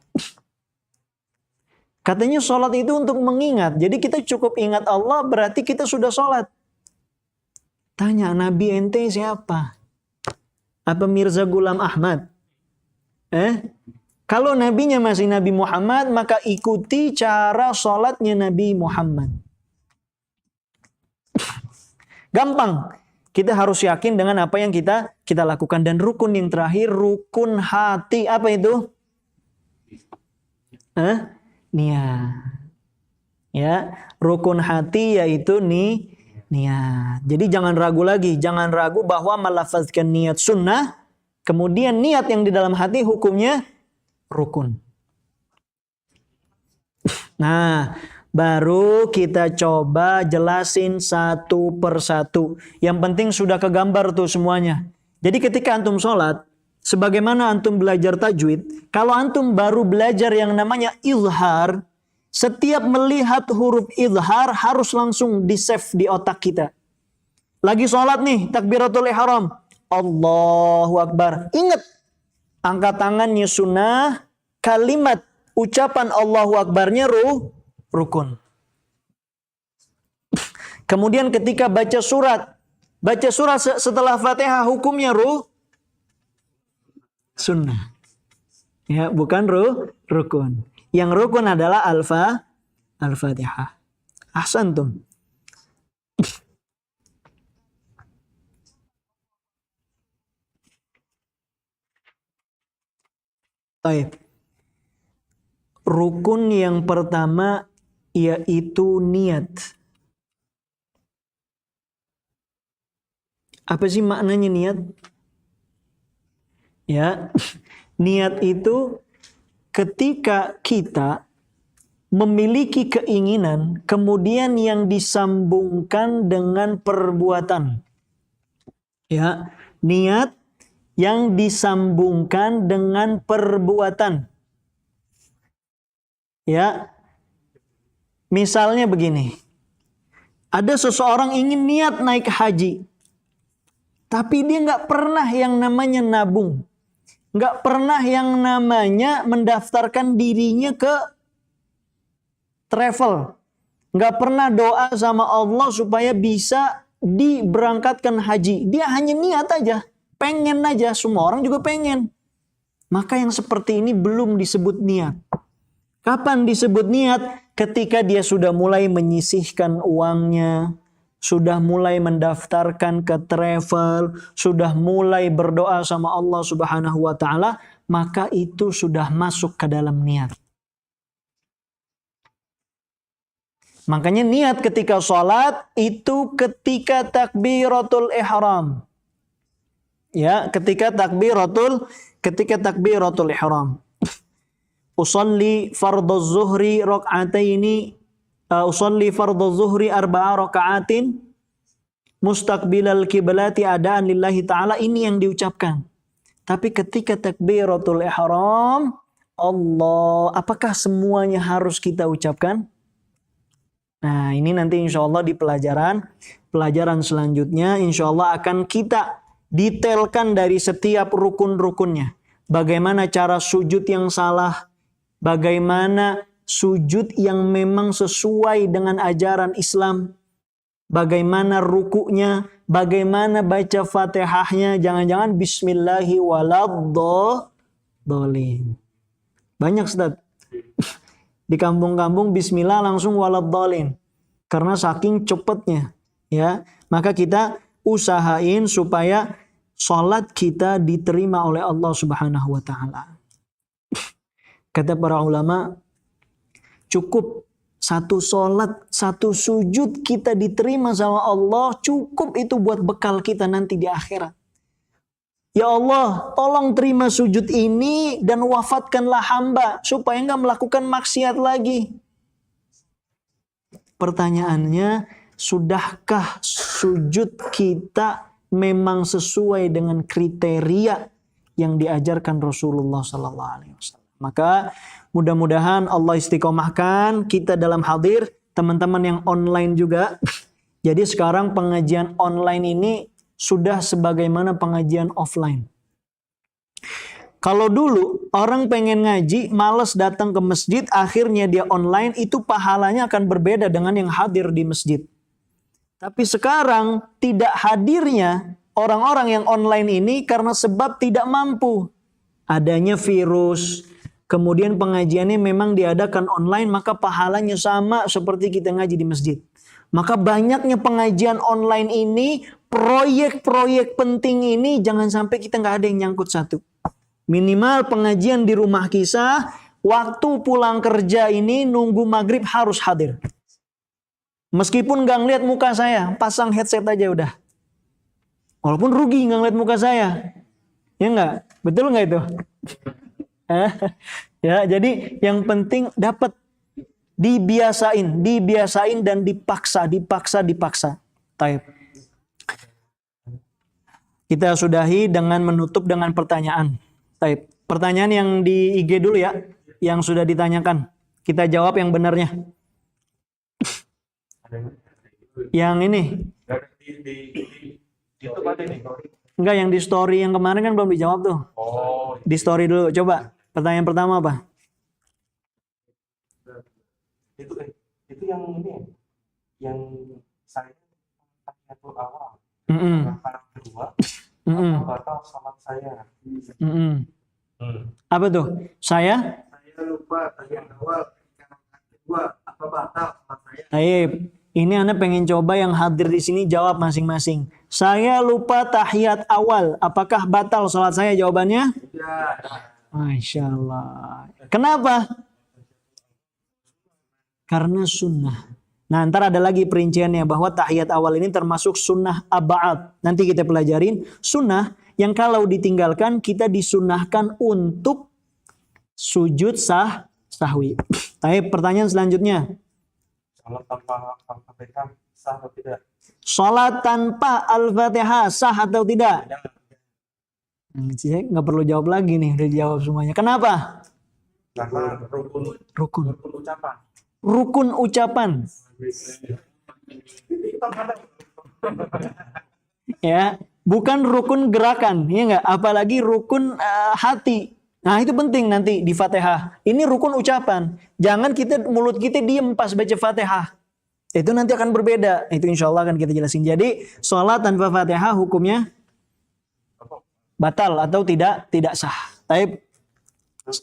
Speaker 1: Katanya sholat itu untuk mengingat. Jadi kita cukup ingat Allah, berarti kita sudah sholat. Tanya, Nabi ente siapa? Apa Mirza Ghulam Ahmad? Kalau nabinya masih Nabi Muhammad, maka ikuti cara sholatnya Nabi Muhammad. Gampang. Kita harus yakin dengan apa yang kita lakukan. Dan rukun yang terakhir, rukun hati. Apa itu? Niat. Ya, rukun hati yaitu niat. Jadi jangan ragu lagi. Jangan ragu bahwa melafazkan niat sunnah. Kemudian niat yang di dalam hati hukumnya rukun. Nah, baru kita coba jelasin satu persatu. Yang penting sudah kegambar tuh semuanya. Jadi ketika antum sholat, sebagaimana antum belajar tajwid, kalau antum baru belajar yang namanya izhar, setiap melihat huruf izhar harus langsung di-save di otak kita. Lagi sholat nih, takbiratul ihram. Allahu Akbar. Ingat, angkat tangannya sunnah, kalimat ucapan Allahu Akbarnya rukun. Kemudian ketika baca surat setelah Fatihah hukumnya sunnah. Ya, bukan rukun. Yang rukun adalah Al-Fatihah. Ahsantum. Baik. Rukun yang pertama yaitu niat. Apa sih maknanya niat? Ya, niat itu ketika kita memiliki keinginan, kemudian yang disambungkan dengan perbuatan. Ya, niat yang disambungkan dengan perbuatan. Ya, misalnya begini. Ada seseorang ingin niat naik haji. Tapi dia nggak pernah yang namanya nabung. Nggak pernah yang namanya mendaftarkan dirinya ke travel. Nggak pernah doa sama Allah supaya bisa diberangkatkan haji. Dia hanya niat aja. Pengen aja. Semua orang juga pengen. maka yang seperti ini belum disebut niat. Kapan disebut niat? Ketika dia sudah mulai menyisihkan uangnya, sudah mulai mendaftarkan ke travel, sudah mulai berdoa sama Allah Subhanahu wa taala, maka itu sudah masuk ke dalam niat. Makanya niat ketika sholat itu ketika takbiratul ihram. Ya, ketika takbiratul ihram. Usalli fardhu zuhri rak'ataini usalli fardhu zuhri arba'a raka'atin mustaqbilal kiblati adaan lillahi ta'ala, ini yang diucapkan. Tapi ketika takbiratul ihram, Allah, apakah semuanya harus kita ucapkan? Nah, ini nanti insya Allah di pelajaran selanjutnya insya Allah akan kita detailkan dari setiap rukun-rukunnya. Bagaimana cara sujud yang salah, bagaimana sujud yang memang sesuai dengan ajaran Islam, bagaimana rukunya, bagaimana baca Fatihahnya, jangan-jangan bismillahi waladdallin. Banyak Ustaz. Di kampung-kampung bismillah langsung waladdallin. Karena saking cepatnya, ya. Maka kita usahain supaya salat kita diterima oleh Allah Subhanahu wa taala. Kata para ulama, cukup satu salat, satu sujud kita diterima sama Allah, cukup itu buat bekal kita nanti di akhirat. Ya Allah, tolong terima sujud ini dan wafatkanlah hamba supaya enggak melakukan maksiat lagi. Pertanyaannya, sudahkah sujud kita memang sesuai dengan kriteria yang diajarkan Rasulullah sallallahu alaihi wasallam? Maka mudah-mudahan Allah istiqomahkan kita dalam hadir, teman-teman yang online juga. Jadi sekarang pengajian online ini sudah sebagaimana pengajian offline. Kalau dulu orang pengen ngaji, malas datang ke masjid, akhirnya dia online, itu pahalanya akan berbeda dengan yang hadir di masjid. Tapi sekarang tidak hadirnya orang-orang yang online ini karena sebab tidak mampu. Adanya virus, kemudian pengajiannya memang diadakan online, maka pahalanya sama seperti kita ngaji di masjid. Maka banyaknya pengajian online ini, proyek-proyek penting ini, jangan sampai kita nggak ada yang nyangkut satu. Minimal pengajian di rumah kisah, waktu pulang kerja ini nunggu maghrib harus hadir. Meskipun nggak ngeliat muka saya, pasang headset aja udah. Walaupun rugi nggak ngeliat muka saya. Ya nggak? Betul nggak itu? Ya, jadi yang penting dapat, dibiasain dan dipaksa. Taib. Kita sudahi dengan menutup dengan pertanyaan. Taib. Pertanyaan yang di IG dulu ya, yang sudah ditanyakan. Kita jawab yang benarnya. Yang ini. Enggak, yang di story yang kemarin kan belum dijawab tuh. Oh. Di story dulu. Coba. Pertanyaan pertama apa?
Speaker 2: Itu yang ini. Yang saya awal. Karena kedua, batal salat saya.
Speaker 1: Apa tuh? Saya
Speaker 2: lupa yang awal. Kedua, apa batal salat saya?
Speaker 1: Taib. Ini Anda pengen coba yang hadir di sini jawab masing-masing. Saya lupa tahiyat awal. Apakah batal salat saya? Jawabannya?
Speaker 2: Ya.
Speaker 1: Masya Allah. Kenapa? Karena sunnah. Nah, ntar ada lagi perinciannya bahwa tahiyat awal ini termasuk sunnah ab'ad. Nanti kita pelajarin. Sunnah yang kalau ditinggalkan kita disunnahkan untuk sujud sahwi. Taib, pertanyaan selanjutnya.
Speaker 2: Salat tanpa Al-Fatihah sah atau tidak?
Speaker 1: Salat tanpa Al-Fatihah sah atau tidak? Saya nggak perlu jawab lagi nih, udah dijawab semuanya. Kenapa?
Speaker 2: Karena rukun ucapan.
Speaker 1: Rukun ucapan. Ya, bukan rukun gerakan, ya nggak? Apalagi rukun hati. Nah, itu penting nanti di Fatihah. Ini rukun ucapan. Jangan mulut kita diem pas baca Fatihah. Itu nanti akan berbeda. Itu insya Allah akan kita jelasin. Jadi, sholat tanpa Fatihah hukumnya batal atau tidak sah. Taib.
Speaker 2: Terus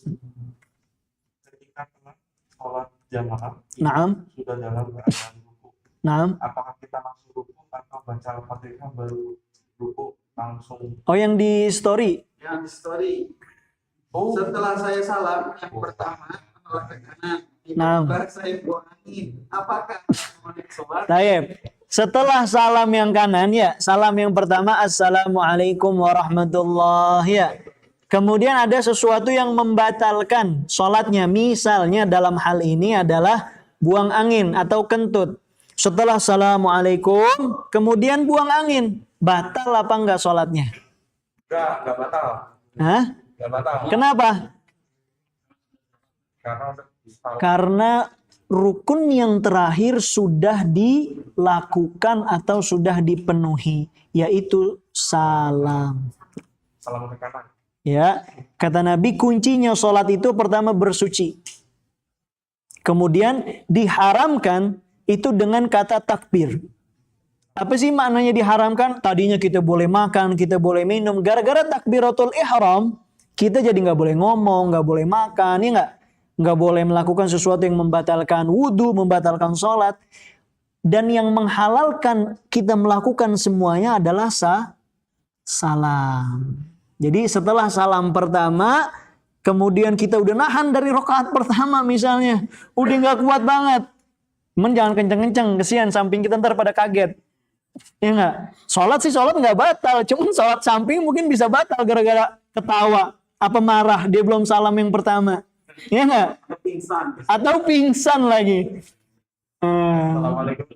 Speaker 2: ketika telah sholat jamaah
Speaker 1: Naam.
Speaker 2: sudah dalam keadaan ruku,
Speaker 1: Naam.
Speaker 2: apakah kita langsung ruku atau baca Al-Fatihah baru ruku langsung?
Speaker 1: Oh, yang di story.
Speaker 3: Yang di story.
Speaker 2: Oh,
Speaker 3: Setelah saya salam yang pertama menoleh ke kanan.
Speaker 1: Nah.
Speaker 3: Baru saya buang angin. Apakah sholat?
Speaker 1: Taib. Setelah salam yang kanan ya, salam yang pertama Assalamualaikum warahmatullahi ya. Kemudian ada sesuatu yang membatalkan sholatnya. Misalnya dalam hal ini adalah buang angin atau kentut. Setelah Assalamualaikum, kemudian buang angin. Batal apa enggak sholatnya?
Speaker 2: enggak batal.
Speaker 1: Hah?
Speaker 2: Enggak batal.
Speaker 1: Kenapa?
Speaker 2: Karena udah salam.
Speaker 1: Karena rukun yang terakhir sudah dilakukan atau sudah dipenuhi, yaitu salam.
Speaker 2: Salam ke kanan.
Speaker 1: Ya, kata Nabi kuncinya sholat itu pertama bersuci. Kemudian diharamkan itu dengan kata takbir. Apa sih maknanya diharamkan? Tadinya kita boleh makan, kita boleh minum. Gara-gara takbiratul ihram, kita jadi nggak boleh ngomong, nggak boleh makan, ya nggak? Nggak boleh melakukan sesuatu yang membatalkan wudhu, membatalkan sholat. Dan yang menghalalkan kita melakukan semuanya adalah salam. Jadi setelah salam pertama, kemudian kita udah nahan dari rakaat pertama misalnya. Udah nggak kuat banget. Jangan kenceng-kenceng, kesian samping kita ntar pada kaget. Ya nggak? Sholat sih sholat nggak batal. Cuman sholat samping mungkin bisa batal gara-gara ketawa. Apa marah, dia belum salam yang pertama. Ya nggak? Atau pingsan lagi.
Speaker 2: Assalamualaikum.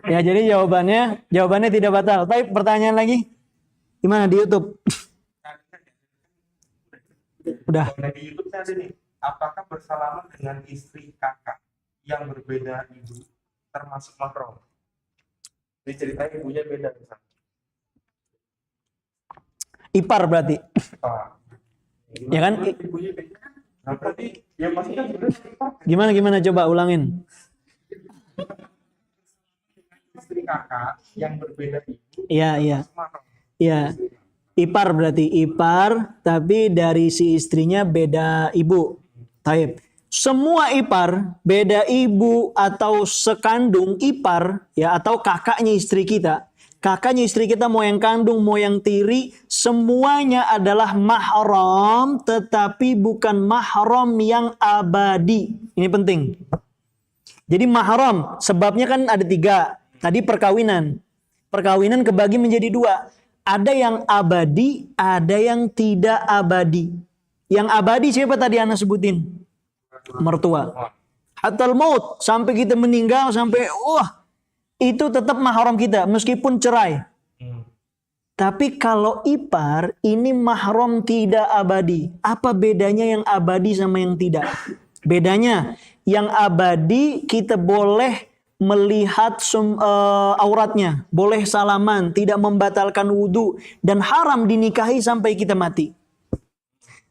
Speaker 1: Ya jadi jawabannya tidak batal. Tapi pertanyaan lagi. Gimana di YouTube? Udah.
Speaker 2: Nah, di YouTube saya ada nih. Apakah bersalaman dengan istri kakak yang berbeda ibu termasuk mahram? Ini ceritanya ibunya beda misalnya.
Speaker 1: Ipar berarti.
Speaker 2: Ah.
Speaker 1: Ya kan?
Speaker 2: Ibunya beda. Nah, berarti ya pasti kan sebenarnya
Speaker 1: Gimana coba ulangin.
Speaker 2: istri kakak yang berbeda ibu
Speaker 1: Iya.
Speaker 2: termasuk mahram.
Speaker 1: Iya. Ipar berarti ipar, tapi dari si istrinya beda ibu. Taib. Semua ipar, beda ibu atau sekandung ipar, ya atau kakaknya istri kita. Kakaknya istri kita mau yang kandung, mau yang tiri, semuanya adalah mahram, tetapi bukan mahram yang abadi. Ini penting. Jadi mahram, sebabnya kan ada 3. Tadi perkawinan. Perkawinan kebagi menjadi 2. Ada yang abadi, ada yang tidak abadi. Yang abadi siapa tadi Ana sebutin? Mertua. Hatal maut, sampai kita meninggal, sampai itu tetap mahram kita meskipun cerai. Tapi kalau ipar ini mahram tidak abadi. Apa bedanya yang abadi sama yang tidak? Bedanya yang abadi kita boleh melihat auratnya, boleh salaman, tidak membatalkan wudhu, dan haram dinikahi sampai kita mati.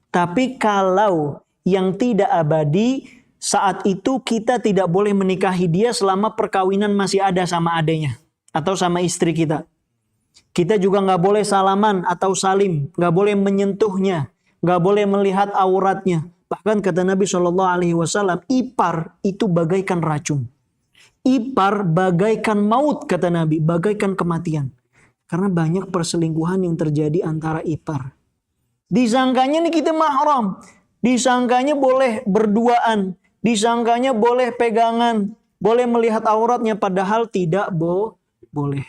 Speaker 1: Tapi kalau yang tidak abadi, saat itu kita tidak boleh menikahi dia selama perkawinan masih ada sama adanya atau sama istri kita. Kita juga nggak boleh salaman atau salim, nggak boleh menyentuhnya, nggak boleh melihat auratnya. Bahkan kata Nabi SAW, ipar itu bagaikan racun. Ipar bagaikan maut, kata Nabi, bagaikan kematian. Karena banyak perselingkuhan yang terjadi antara ipar. Disangkanya nih kita mahram. Disangkanya boleh berduaan. Disangkanya boleh pegangan. Boleh melihat auratnya, padahal tidak boleh.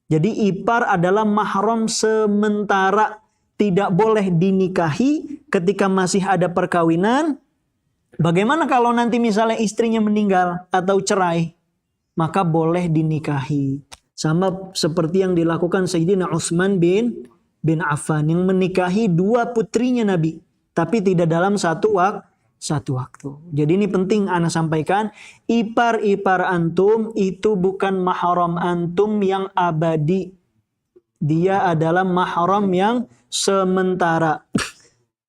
Speaker 1: Jadi ipar adalah mahram sementara. Tidak boleh dinikahi ketika masih ada perkawinan. Bagaimana kalau nanti misalnya istrinya meninggal atau cerai? Maka boleh dinikahi. Sama seperti yang dilakukan Sayyidina Utsman bin Affan yang menikahi 2 putrinya Nabi. Tapi tidak dalam satu waktu. Jadi ini penting Ana sampaikan. Ipar-ipar antum itu bukan mahram antum yang abadi. Dia adalah mahram yang sementara.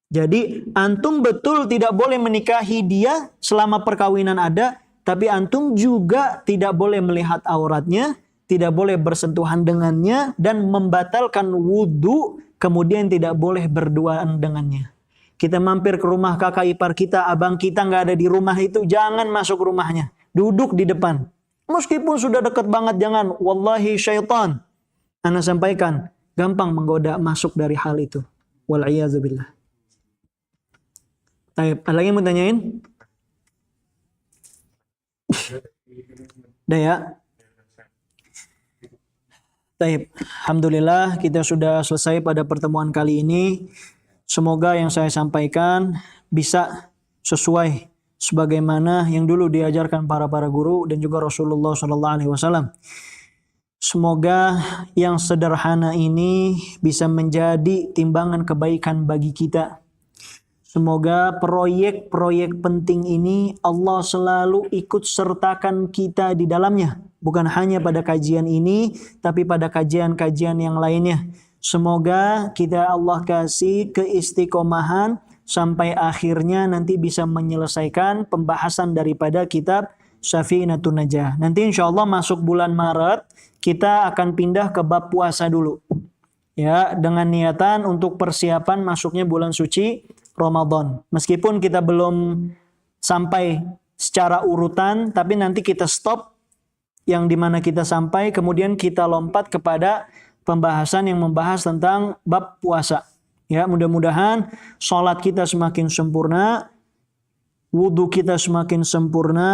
Speaker 1: Jadi antum betul tidak boleh menikahi dia selama perkawinan ada, tapi antum juga tidak boleh melihat auratnya tidak boleh bersentuhan dengannya, dan membatalkan wudhu, kemudian tidak boleh berduaan dengannya. Kita mampir ke rumah kakak ipar kita, abang kita nggak ada di rumah itu, jangan masuk rumahnya. Duduk di depan. Meskipun sudah dekat banget, jangan. Wallahi syaitan. Ana sampaikan, gampang menggoda masuk dari hal itu. Wal'iyadzubillah. Ada lagi yang mau tanyain? Udah ya? Taib. Alhamdulillah kita sudah selesai pada pertemuan kali ini. Semoga yang saya sampaikan bisa sesuai sebagaimana yang dulu diajarkan para guru dan juga Rasulullah SAW. Semoga yang sederhana ini bisa menjadi timbangan kebaikan bagi kita. Semoga proyek-proyek penting ini Allah selalu ikut sertakan kita di dalamnya. Bukan hanya pada kajian ini, tapi pada kajian-kajian yang lainnya. Semoga kita Allah kasih keistiqomahan sampai akhirnya nanti bisa menyelesaikan pembahasan daripada kitab Syafi'inatun Najah. Nanti insya Allah masuk bulan Maret, kita akan pindah ke bab puasa dulu. Ya, dengan niatan untuk persiapan masuknya bulan suci Ramadan. Meskipun kita belum sampai secara urutan, tapi nanti kita stop yang dimana kita sampai, kemudian kita lompat kepada pembahasan yang membahas tentang bab puasa. Ya, mudah-mudahan sholat kita semakin sempurna, wudhu kita semakin sempurna,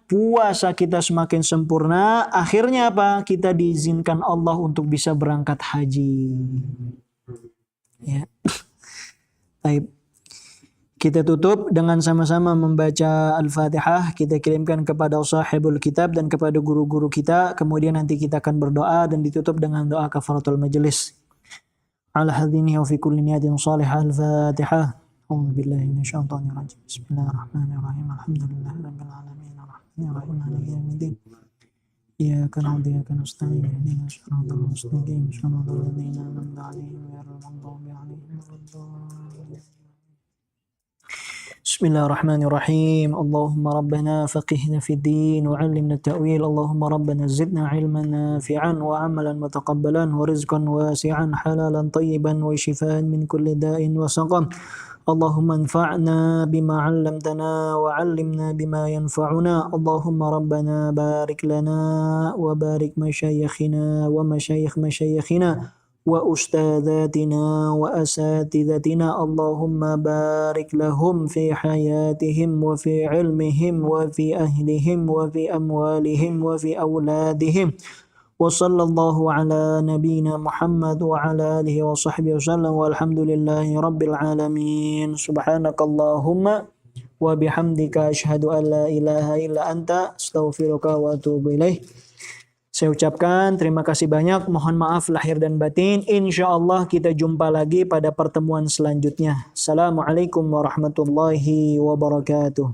Speaker 1: puasa kita semakin sempurna. Akhirnya apa? Kita diizinkan Allah untuk bisa berangkat haji. Ya. Baik. Kita tutup dengan sama-sama membaca Al-Fatihah. Kita kirimkan kepada sahibul kitab dan kepada guru-guru kita. Kemudian nanti kita akan berdoa dan ditutup dengan doa kafaratul majelis. Ala hadhini wa fi kulli niyatin salihah. Al-Fatihah. A'udzu billahi minasyaitonir rajim. Bismillahirrahmanirrahim. Alhamdulillahirabbil alamin. Arrahmanirrahim. Maliki yaumiddin. Iyyaka na'budu wa iyyaka nasta'in. Ihdinas siratal mustaqim. Shiratal ladzina an'amta 'alaihim ghairil maghdubi 'alaihim waladdallin. Bismillahirrahmanirrahim. Allahumma rabbana faqihna fid din wa 'allimna at-ta'wil. Allahumma rabbana zidna 'ilman nafi'an wa 'amalan mutaqabbalan wa rizqan wasi'an halalan tayyiban wa shifaan min kulli da'in wa saqam. Allahumma anfa'na bima 'allamtana wa 'allimna bima yanfa'una. Allahumma rabbana barik lana wa barik masyayikhina wa masyayikh masyayikhina wa ustadzatina wa asatidatina. Allahumma barik lahum fi hayatihim wa fi ilmihim wa fi ahlihim wa fi amwalihim wa fi awladihim. Wa sallallahu ala nabiyyina Muhammad wa ala alihi wa sahbihi wasallam walhamdulillahi rabbil alamin. Subhanakallahumma wa bihamdika asyhadu an la ilaha illa anta astaghfiruka wa atubu ilaih. Saya ucapkan terima kasih banyak, mohon maaf lahir dan batin. Insyaallah kita jumpa lagi pada pertemuan selanjutnya. Assalamualaikum warahmatullahi wabarakatuh.